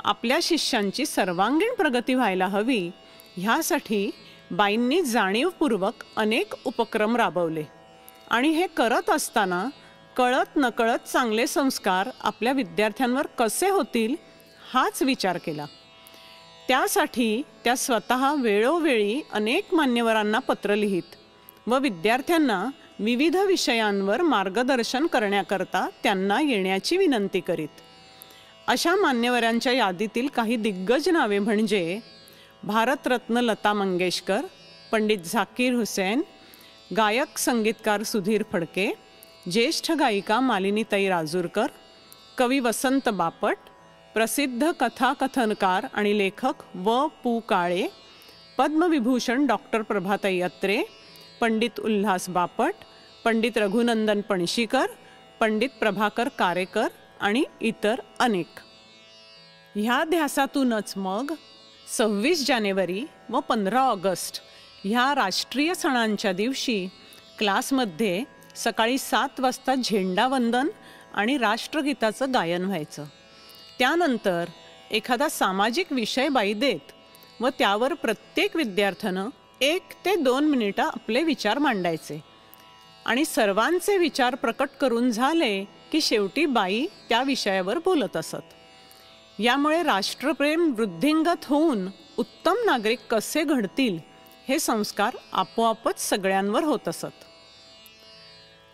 आपल्या शिष्यांची सर्वांगीण प्रगती व्हायला हवी, ह्यासाठी बाईंनी जाणीवपूर्वक अनेक उपक्रम राबवले आणि हे करत असताना कळत नकळत चांगले संस्कार आपल्या विद्यार्थ्यांवर कसे होतील हाच विचार केला. त्यासाठी त्या स्वतः वेळोवेळी अनेक मान्यवरांना पत्र लिहित व विद्यार्थ्यांना विविध विषयांवर मार्गदर्शन करण्याकरता त्यांना येण्याची विनंती करीत. अशा मान्यवरांच्या यादीतील काही दिग्गज नावे म्हणजे भारतरत्न लता मंगेशकर, पंडित झाकीर हुसेन, गायक संगीतकार सुधीर फडके, ज्येष्ठ गायिका मालिनीताई राजूरकर, कवी वसंत बापट, प्रसिद्ध कथाकथनकार आणि लेखक व.पु. काळे, पद्मविभूषण डॉक्टर प्रभाताई अत्रे, पंडित उल्हास बापट, पंडित रघुनंदन पणशीकर, पंडित प्रभाकर कारेकर आणि इतर अनेक. ह्या ध्यासातूनच मग 26 जानेवारी व 15 ऑगस्ट ह्या राष्ट्रीय सणांच्या दिवशी क्लासमध्ये सकाळी 7 वाजता झेंडावंदन आणि राष्ट्रगीताचं गायन व्हायचं. त्यानंतर एखादा सामाजिक विषय बाई देत व त्यावर प्रत्येक विद्यार्थ्यानं 1 ते 2 मिनिटं आपले विचार मांडायचे आणि सर्वांचे विचार प्रकट करून झाले की शेवटी बाई त्या विषयावर बोलत असत. यामुळे राष्ट्रप्रेम वृद्धिंगत होऊन उत्तम नागरिक कसे घडतील हे संस्कार आपोआपच सगळ्यांवर होत असत.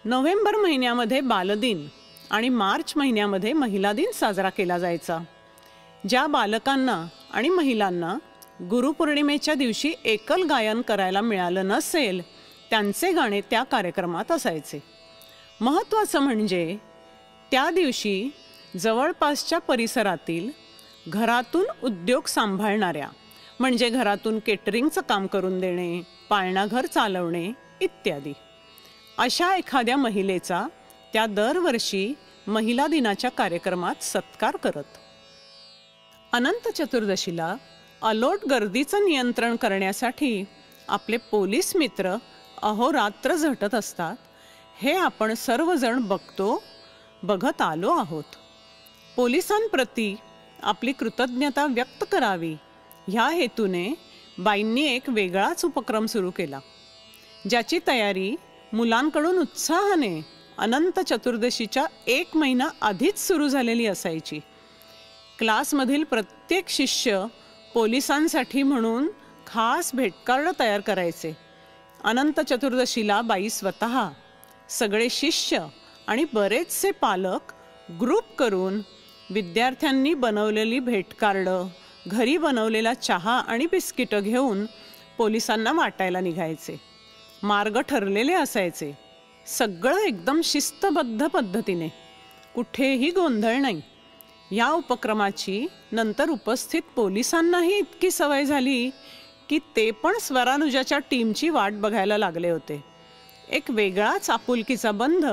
नोव्हेंबर महिन्यामध्ये बालदिन आणि मार्च महिन्यामध्ये महिला दिन साजरा केला जायचा. ज्या बालकांना आणि महिलांना गुरुपौर्णिमेच्या दिवशी एकल गायन करायला मिळालं नसेल त्यांचे गाणे त्या कार्यक्रमात असायचे. महत्त्वाचं म्हणजे त्या दिवशी जवळपासच्या परिसरातील घरातून उद्योग सांभाळणाऱ्या म्हणजे घरातून केटरिंगचं काम करून देणे, पाळणाघर चालवणे इत्यादी अशा एखाद्या महिलेचा त्या दरवर्षी महिला दिनाच्या कार्यक्रमात सत्कार करत. अनंत चतुर्दशीला अलोट गर्दीचं नियंत्रण करण्यासाठी आपले पोलीस मित्र अहोरात्र झटत असतात हे आपण सर्वजण बघत आलो आहोत. पोलिसांप्रती आपली कृतज्ञता व्यक्त करावी ह्या हेतूने बाईंनी एक वेगळाच उपक्रम सुरू केला, ज्याची तयारी मुलांकडून उत्साहाने अनंत चतुर्दशीच्या 1 महिना आधीच सुरू झालेली असायची. क्लासमधील प्रत्येक शिष्य पोलिसांसाठी म्हणून खास भेटकार्ड तयार करायचे. अनंत चतुर्दशीला बाई स्वतः, सगळे शिष्य आणि बरेचसे पालक ग्रुप करून विद्यार्थ्यांनी बनवलेली भेटकार्ड, घरी बनवलेला चहा आणि बिस्किटं घेऊन पोलिसांना वाटायला निघायचे. मार्ग ठरलेले असायचे, सगळं एकदम शिस्तबद्ध पद्धतीने, कुठेही गोंधळ नाही. या उपक्रमाची नंतर उपस्थित पोलिसांनाही इतकी सवय झाली की ते पण स्वरानुजाच्या टीमची वाट बघायला लागले होते. एक वेगळाच आपुलकीचा बंध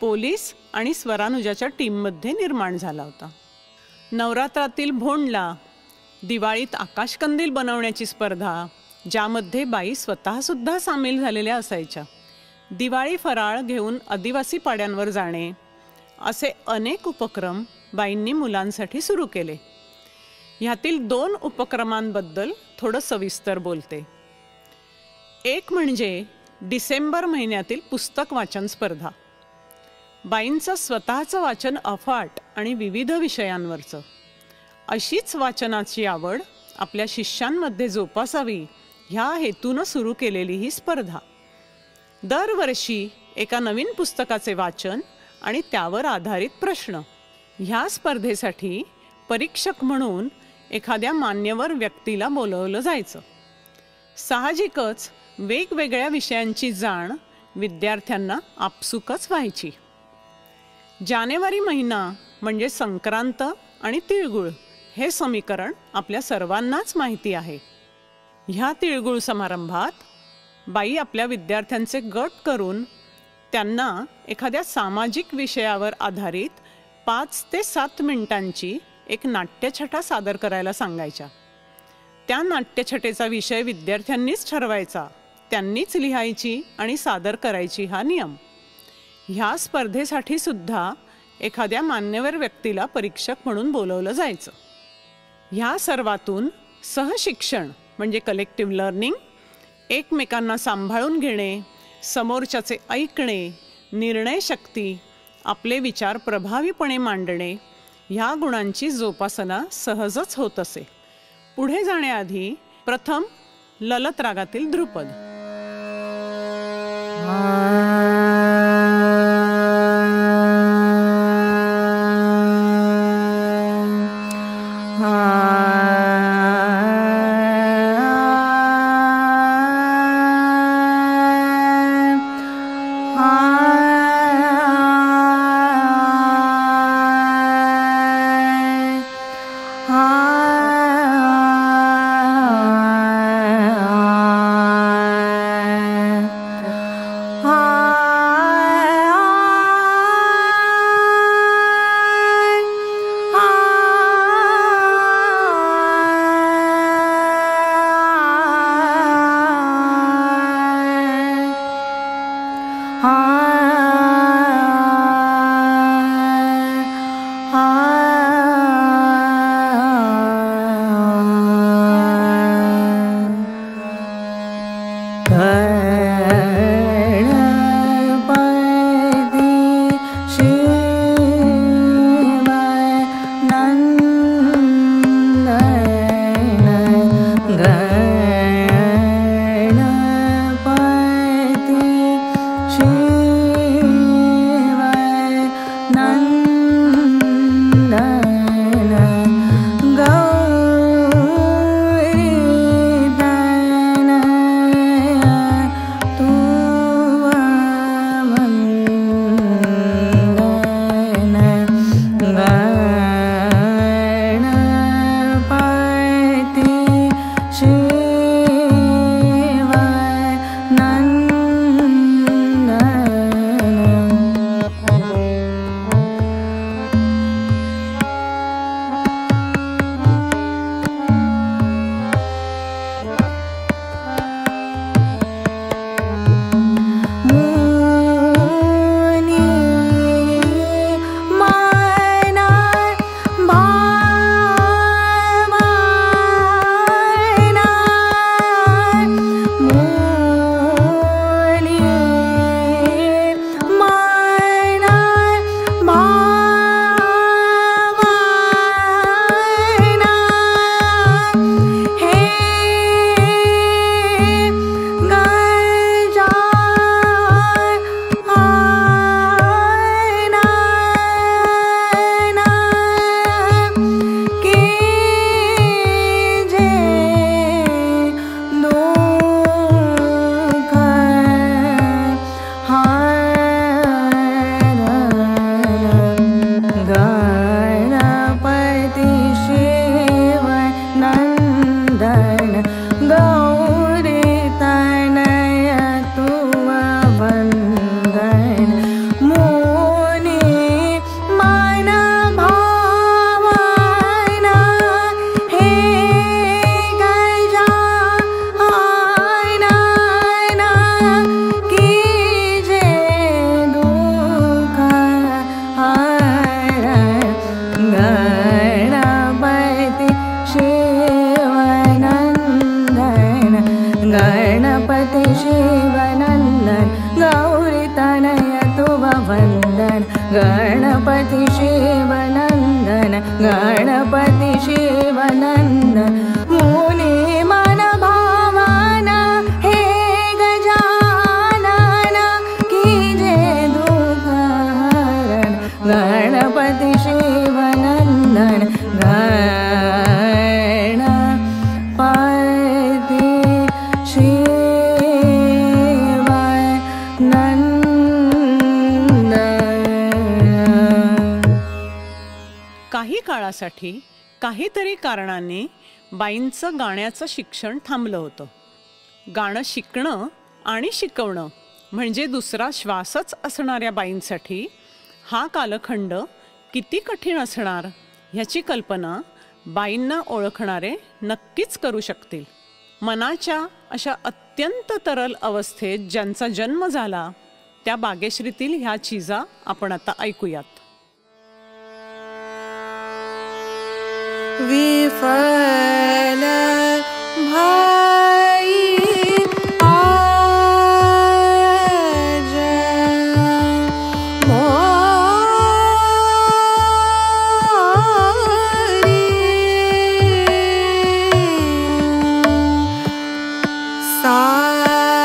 पोलीस आणि स्वरानुजाच्या टीममध्ये निर्माण झाला होता. नवरात्रातील भोंडला, दिवाळीत आकाशकंदील बनवण्याची स्पर्धा ज्यामध्ये बाई स्वतःसुद्धा सामील झालेल्या असायच्या, दिवाळी फराळ घेऊन आदिवासी पाड्यांवर जाणे असे अनेक उपक्रम बाईंनी मुलांसाठी सुरू केले. ह्यातील 2 उपक्रमांबद्दल थोडं सविस्तर बोलते. एक म्हणजे डिसेंबर महिन्यातील पुस्तक वाचन स्पर्धा. बाईंचं स्वतःचं वाचन अफाट आणि विविध विषयांवरचं. अशीच वाचनाची आवड आपल्या शिष्यांमध्ये जोपासावी ह्या हेतूनं सुरू केलेली ही स्पर्धा. दरवर्षी एका नवीन पुस्तकाचे वाचन आणि त्यावर आधारित प्रश्न. ह्या स्पर्धेसाठी परीक्षक म्हणून एखाद्या मान्यवर व्यक्तीला बोलवलं जायचं. साहजिकच वेगवेगळ्या विषयांची जाण विद्यार्थ्यांना आपसुकच व्हायची. जानेवारी महिना म्हणजे संक्रांत आणि तिळगुळ हे समीकरण आपल्या सर्वांनाच माहिती आहे. ह्या तिळगुळ समारंभात बाई आपल्या विद्यार्थ्यांचे गट करून त्यांना एखाद्या सामाजिक विषयावर आधारित 5 ते 7 मिनिटांची एक नाट्यछटा सादर करायला सांगायच्या. त्या नाट्यछटेचा विषय विद्यार्थ्यांनीच ठरवायचा, त्यांनीच लिहायची आणि सादर करायची हा नियम. ह्या स्पर्धेसाठी सुद्धा एखाद्या मान्यवर व्यक्तीला परीक्षक म्हणून बोलवलं जायचं. ह्या सर्वातून सहशिक्षण म्हणजे कलेक्टिव्ह लर्निंग, एकमेकांना सांभाळून घेणे, समोरच्याचे ऐकणे, निर्णय शक्ती, आपले विचार प्रभावीपणे मांडणे ह्या गुणांची जोपासना सहजच होत असे. पुढे जाण्याआधी प्रथम ललत रागातील ध्रुपद. गणपति शिवनंदन गणपति शिवनंदन मुनि मन भावना हे गजानन कीजे दुख हरण गणपति शिवनंदन गणपति काही काळासाठी काहीतरी कारणाने बाईंचं गाण्याचं शिक्षण थांबलं होतं. गाणं शिकणं आणि शिकवणं म्हणजे दुसरा श्वासच असणाऱ्या बाईंसाठी हा कालखंड किती कठीण असणार ह्याची कल्पना बाईंना ओळखणारे नक्कीच करू शकतील. मनाच्या अशा अत्यंत तरल अवस्थेत ज्यांचा जन्म झाला त्या बागेश्रीतील ह्या चीजा आपण आता ऐकूयात. विफल भाई आज मोरी साधना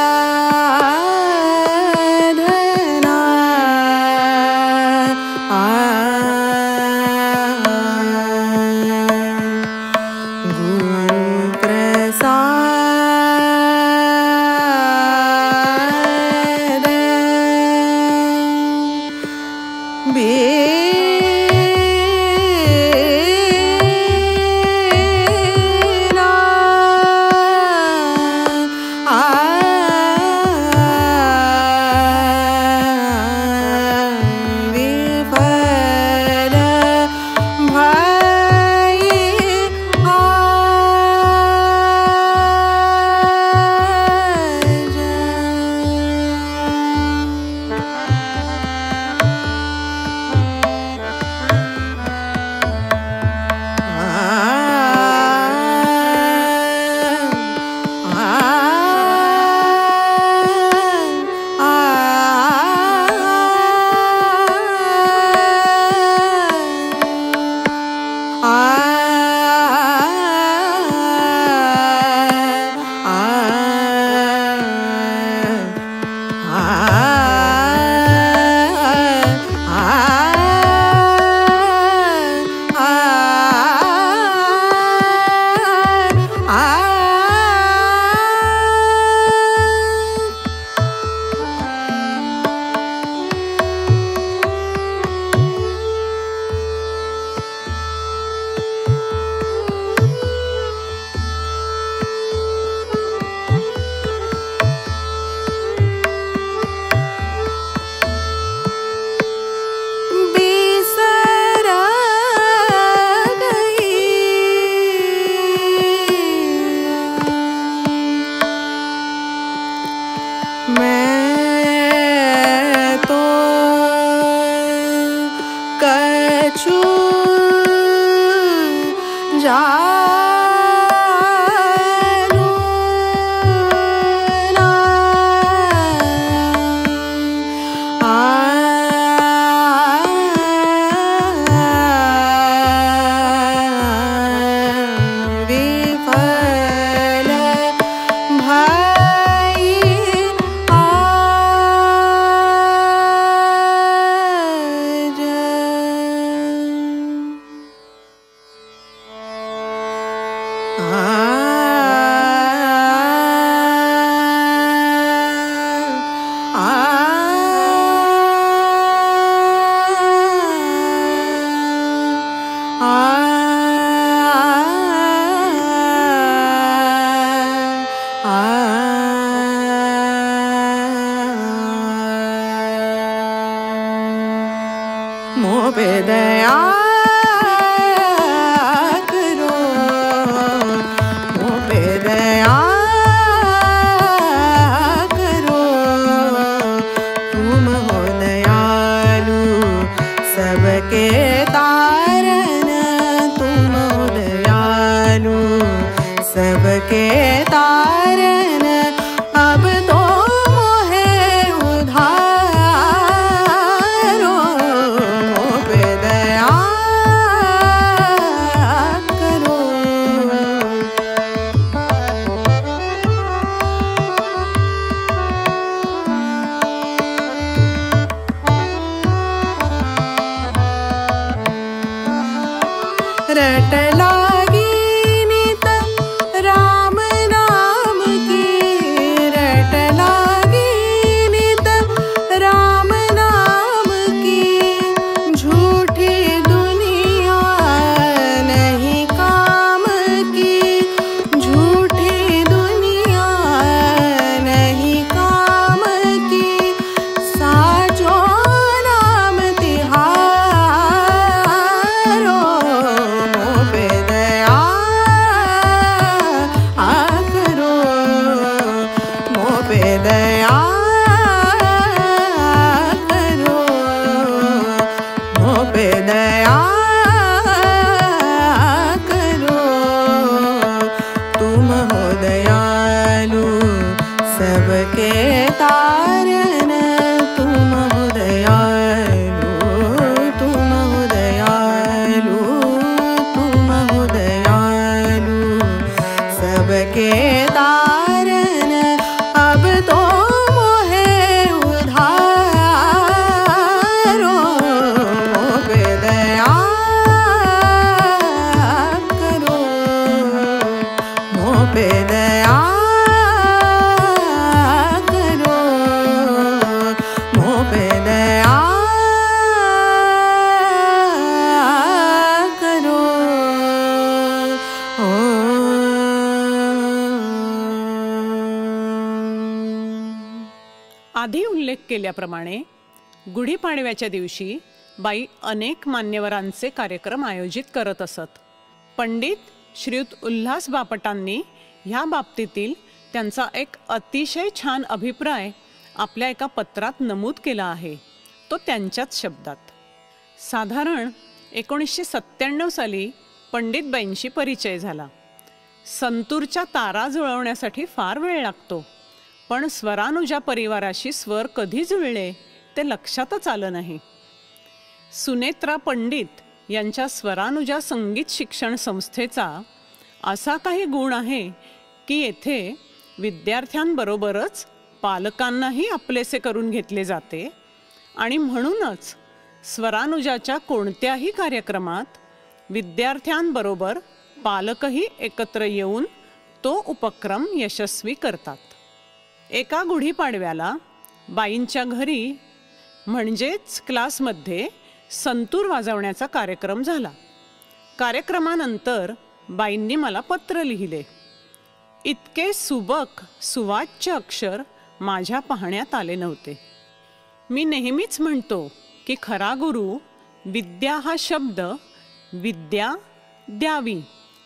दया सबके तारन तुम हो दयालु, तुम हो दयालु, तुम हो दयालु। सबके तारन अब तो मोहे उधारो, मोह पे दया करो, मोह पे दया करो, मोह पे दया करो। आधी उल्लेख केल्याप्रमाणे गुढीपाडव्याच्या दिवशी बाई अनेक मान्यवरांचे कार्यक्रम आयोजित करत असत. पंडित श्रीयुत उल्हास बापटांनी ह्या बाबतीतील त्यांचा एक अतिशय छान अभिप्राय आपल्या एका पत्रात नमूद केला आहे, तो त्यांच्याच शब्दात. साधारण 1997 साली पंडितबाईंशी परिचय झाला. संतूरच्या तारा जुळवण्यासाठी फार वेळ लागतो, पण स्वरानुजा परिवाराशी स्वर कधी जुळले ते लक्षातच आलं नाही. सुनेत्रा पंडित यांच्या स्वरानुजा संगीत शिक्षण संस्थेचा असा काही गुण आहे की येथे विद्यार्थ्यांबरोबरच पालकांनाही आपलेसे करून घेतले जाते आणि म्हणूनच स्वरानुजाच्या कोणत्याही कार्यक्रमात विद्यार्थ्यांबरोबर पालकही एकत्र येऊन तो उपक्रम यशस्वी करतात. एका गुढीपाडव्याला बाईंच्या घरी म्हणजेच क्लासमध्ये संतूर वाजवण्याचा कार्यक्रम झाला. कार्यक्रमानंतर बाईंनी मला पत्र लिहिले. इतके सुबक सुवाच्य अक्षर माझ्या पाहण्यात आले नव्हते. मी नेहमीच म्हणतो की खरा गुरु विद्या हा शब्द विद्या द्यावी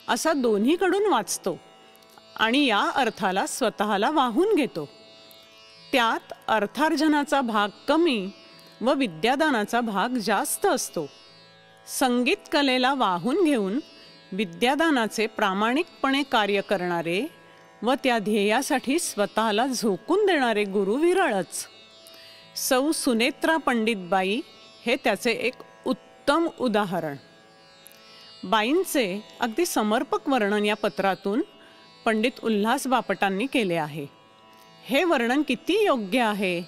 असा दोन्हीकडून वाचतो आणि या अर्थाला स्वतःला वाहून घेतो. त्यात अर्थार्जनाचा भाग कमी व विद्यादानाचा भाग जास्त असतो. संगीत कलेला वाहून घेऊन विद्यादानाचे प्रामाणिकपणे कार्य करणारे व त्या ध्येयासाठी स्वतःला झोकून देणारे गुरु विरळच. सौ सुनेत्रा पंडितबाई हे त्याचे एक उत्तम उदाहरण. बाईंचे अगदी समर्पक वर्णन या पत्रातून पंडित उल्हास बापटांनी केले आहे. हे वर्णन किती योग्य आहे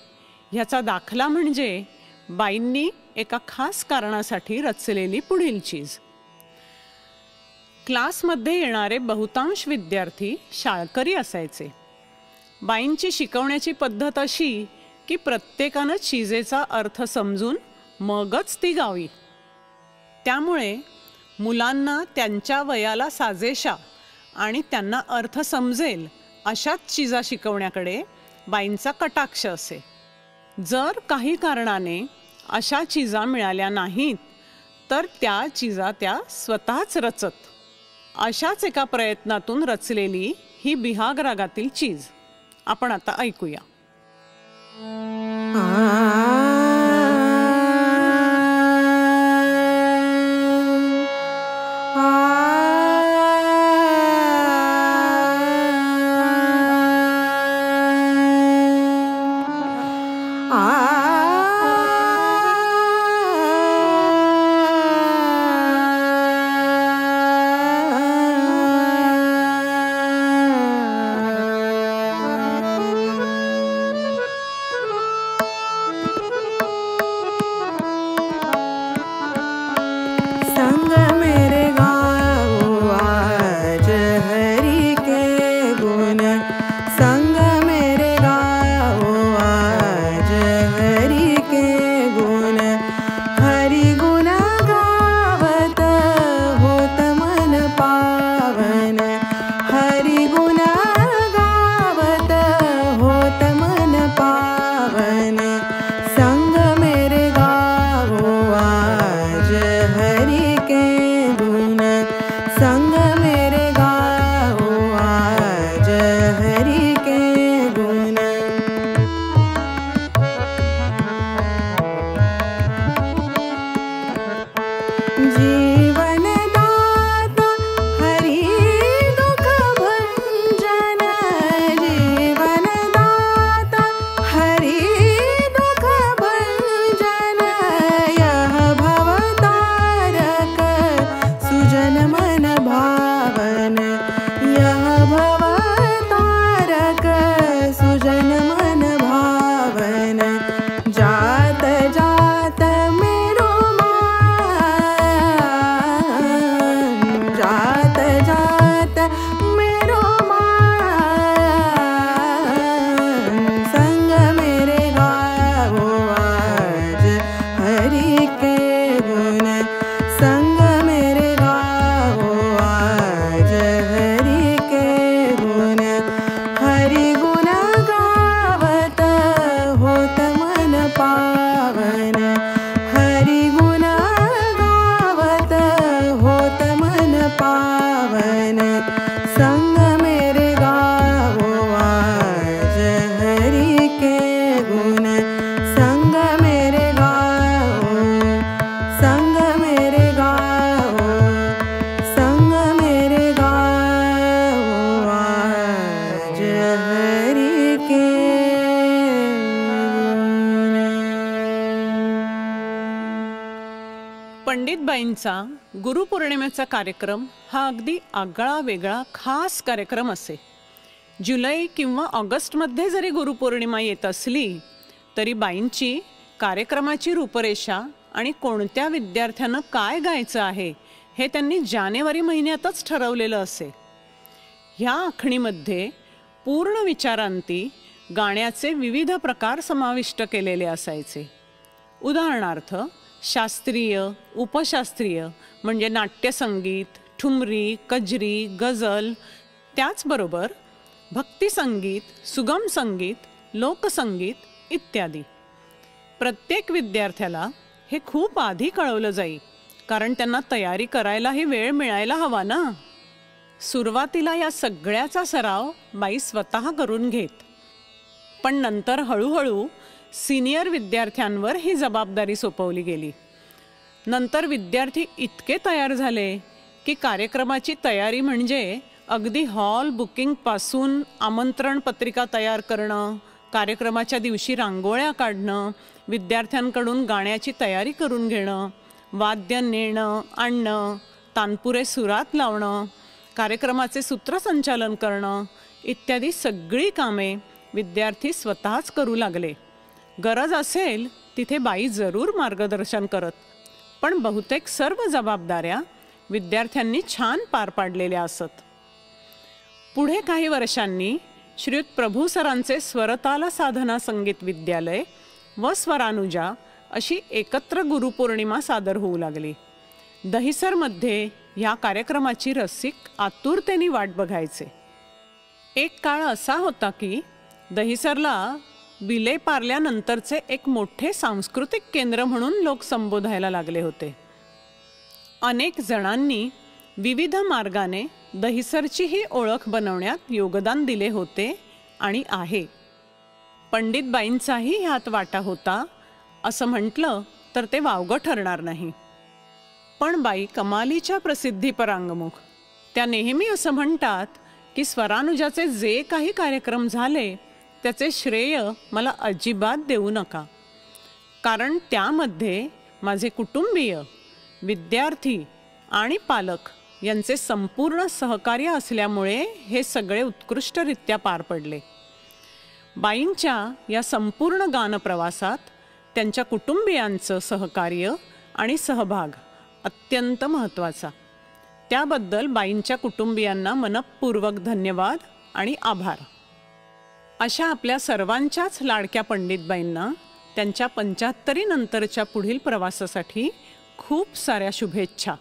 ह्याचा दाखला म्हणजे बाईंनी एका खास कारणासाठी रचलेली पुढील चीज. क्लासमध्ये येणारे बहुतांश विद्यार्थी शाळकरी असायचे. बाईंची शिकवण्याची पद्धत अशी की प्रत्येकानं चीजेचा अर्थ समजून मगच ती गावी. त्यामुळे मुलांना त्यांच्या वयाला साजेशा आणि त्यांना अर्थ समजेल अशाच चीजा शिकवण्याकडे बाईंचा कटाक्ष असे. जर काही कारणाने अशा चीजा मिळाल्या नाहीत तर त्या चीजा त्या स्वतःच रचत. अशाच एका प्रयत्नातून रचलेली ही बिहाग रागातील चीज आपण आता ऐकूया. पंडितबाईंचा गुरुपौर्णिमेचा कार्यक्रम हा अगदी आगळा वेगळा खास कार्यक्रम असे. जुलै किंवा ऑगस्टमध्ये जरी गुरुपौर्णिमा येत असली तरी बाईंची कार्यक्रमाची रूपरेषा आणि कोणत्या विद्यार्थ्यानं काय गायचं आहे हे त्यांनी जानेवारी महिन्यातच ठरवलेलं असे. ह्या आखणीमध्ये पूर्ण विचारांती गाण्याचे विविध प्रकार समाविष्ट केलेले असायचे. उदाहरणार्थ शास्त्रीय, उपशास्त्रीय म्हणजे नाट्यसंगीत, ठुमरी, कजरी, गझल, त्याचबरोबर भक्तिसंगीत, सुगम संगीत, लोकसंगीत इत्यादी. प्रत्येक विद्यार्थ्याला हे खूप आधी कळवलं जाई, कारण त्यांना तयारी करायलाही वेळ मिळायला हवा ना. सुरुवातीला या सगळ्याचा सराव बाई स्वतः करून घेत, पण नंतर हळूहळू सिनियर विद्यार्थ्यांवर ही जबाबदारी सोपवली गेली. नंतर विद्यार्थी इतके तयार झाले की कार्यक्रमाची तयारी म्हणजे अगदी हॉल बुकिंगपासून आमंत्रण पत्रिका तयार करणं, कार्यक्रमाच्या दिवशी रांगोळ्या काढणं, विद्यार्थ्यांकडून गाण्याची तयारी करून घेणं, वाद्य नेणं आणणं, तानपुरे सुरात लावणं, कार्यक्रमाचे सूत्रसंचालन करणं इत्यादी सगळी कामे विद्यार्थी स्वतःच करू लागले. गरज असेल तिथे बाई जरूर मार्गदर्शन करत, पण बहुतेक सर्व जबाबदाऱ्या विद्यार्थ्यांनी छान पार पाडलेल्या असत. पुढे काही वर्षांनी श्रीयुत प्रभू सरांचे स्वरताल साधना संगीत विद्यालय व स्वरानुजा अशी एकत्र गुरुपौर्णिमा सादर होऊ लागली. दहिसरमध्ये या कार्यक्रमाची रसिक आतुरतेने वाट बघायचे. एक काळ असा होता की दहिसरला विले पारल्यानंतरचे एक मोठे सांस्कृतिक केंद्र म्हणून लोक संबोधायला लागले होते. अनेक जणांनी विविध मार्गाने दहिसरचीही ओळख बनवण्यात योगदान दिले होते आणि आहे. पंडितबाईंचाही ह्यात वाटा होता असं म्हटलं तर ते वावगं ठरणार नाही. पण बाई कमालीच्या प्रसिद्धीपरांगमुख. त्या नेहमी असं म्हणतात की स्वरानुजाचे जे काही कार्यक्रम झाले त्याचे श्रेय मला अजिबात देऊ नका, कारण त्यामध्ये माझे कुटुंबीय, विद्यार्थी आणि पालक यांचे संपूर्ण सहकार्य असल्यामुळे हे सगळे उत्कृष्टरित्या पार पडले. बाईंच्या या संपूर्ण गानप्रवासात त्यांच्या कुटुंबियांचं सहकार्य आणि सहभाग अत्यंत महत्त्वाचा. त्याबद्दल बाईंच्या कुटुंबियांना मनःपूर्वक धन्यवाद आणि आभार. अशा आपल्या सर्वांच्याच लाडक्या पंडितबाईंना त्यांच्या 75 नंतरच्या पुढील प्रवासासाठी खूप साऱ्या शुभेच्छा.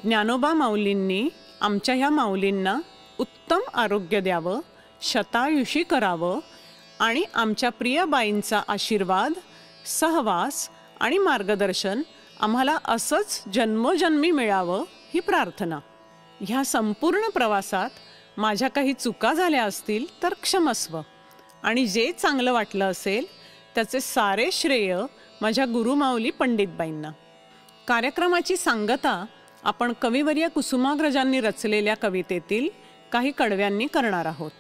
ज्ञानोबा माऊलींनी आमच्या ह्या माऊलींना उत्तम आरोग्य द्यावं, शतायुषी करावं आणि आमच्या प्रिय बाईंचा आशीर्वाद, सहवास आणि मार्गदर्शन आम्हाला असंच जन्मोजन्मी मिळावं ही प्रार्थना. ह्या संपूर्ण प्रवासात माझ्या काही चुका झाल्या असतील तर क्षमस्व, आणि जे चांगलं वाटलं असेल त्याचे सारे श्रेय माझ्या गुरुमाऊली पंडितबाईंना. कार्यक्रमाची सांगता आपण कविवर्य कुसुमाग्रजांनी रचलेल्या कवितेतील काही कडव्यांनी करणार आहोत.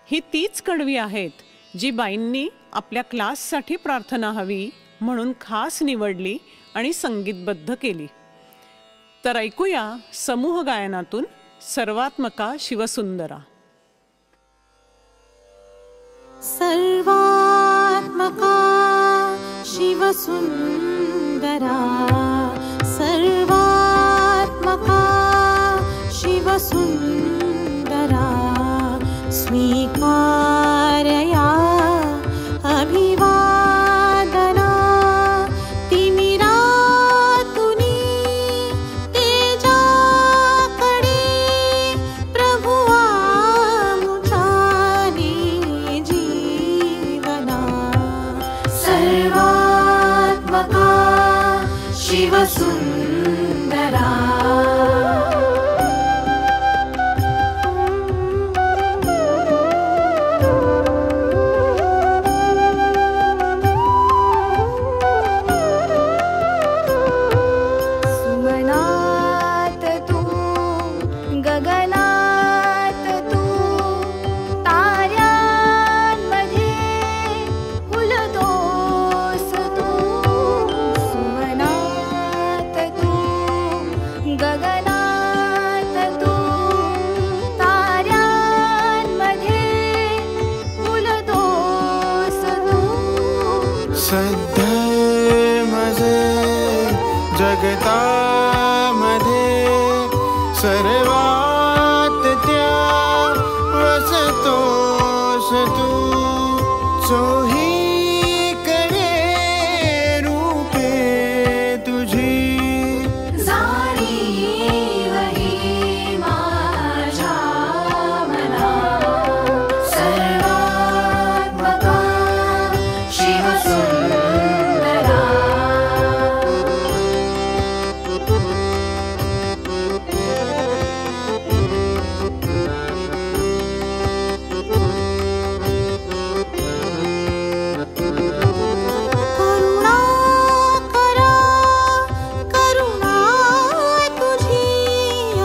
ही तीच कडवी आहेत जी बाईंनी आपल्या क्लाससाठी प्रार्थना हवी म्हणून खास निवडली आणि संगीतबद्ध केली. तर ऐकूया समूह गायनातून सर्वात्मका शिवसुंदरा. सर्वात्मका शिवसुंदरा, सर्वात्मका शिवसुंदरा, स्वीकारया अभिवादना तिमिरातुनी तेजाकडे प्रभुआ मुचाने जीवना. सर्वात्मका शिवसुंदरा. सद्धर्मजे जगतामध्ये सर्वात त्या वसतोस तू चोहीकडे रूपे तुझी जाणीव ही माझ्या मना सर्वात्मका शिवसुंदरा करुणाकरा करुणा तुझी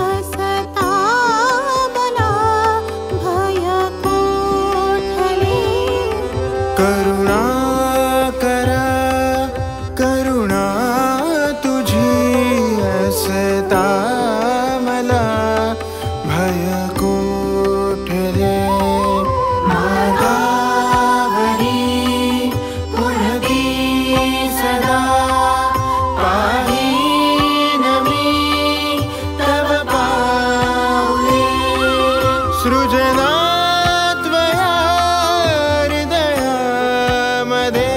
असता मला भय कोठले करुणा करा करुणा तुझी असता मला भय कोठले मागावरी पुढती सदा पाहीन मी तव पाऊले सृजनात्वया हृदयामध्ये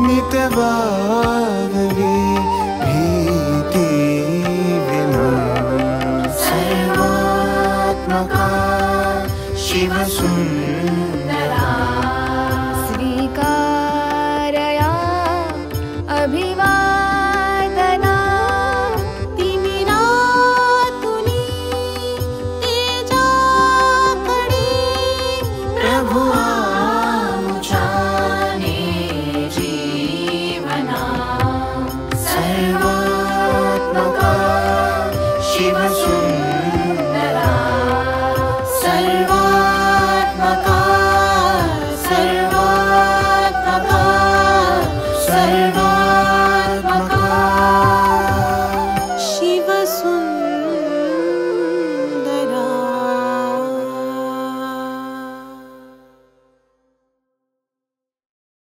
नितवागली भीती विना सर्वात्मका शिवसुंदरा स्वीकारया अभिवादना तिमिरातुनी तेजाकडे प्रभु आमुच्याने जीवना सर्वात्मका शिवसुंदरा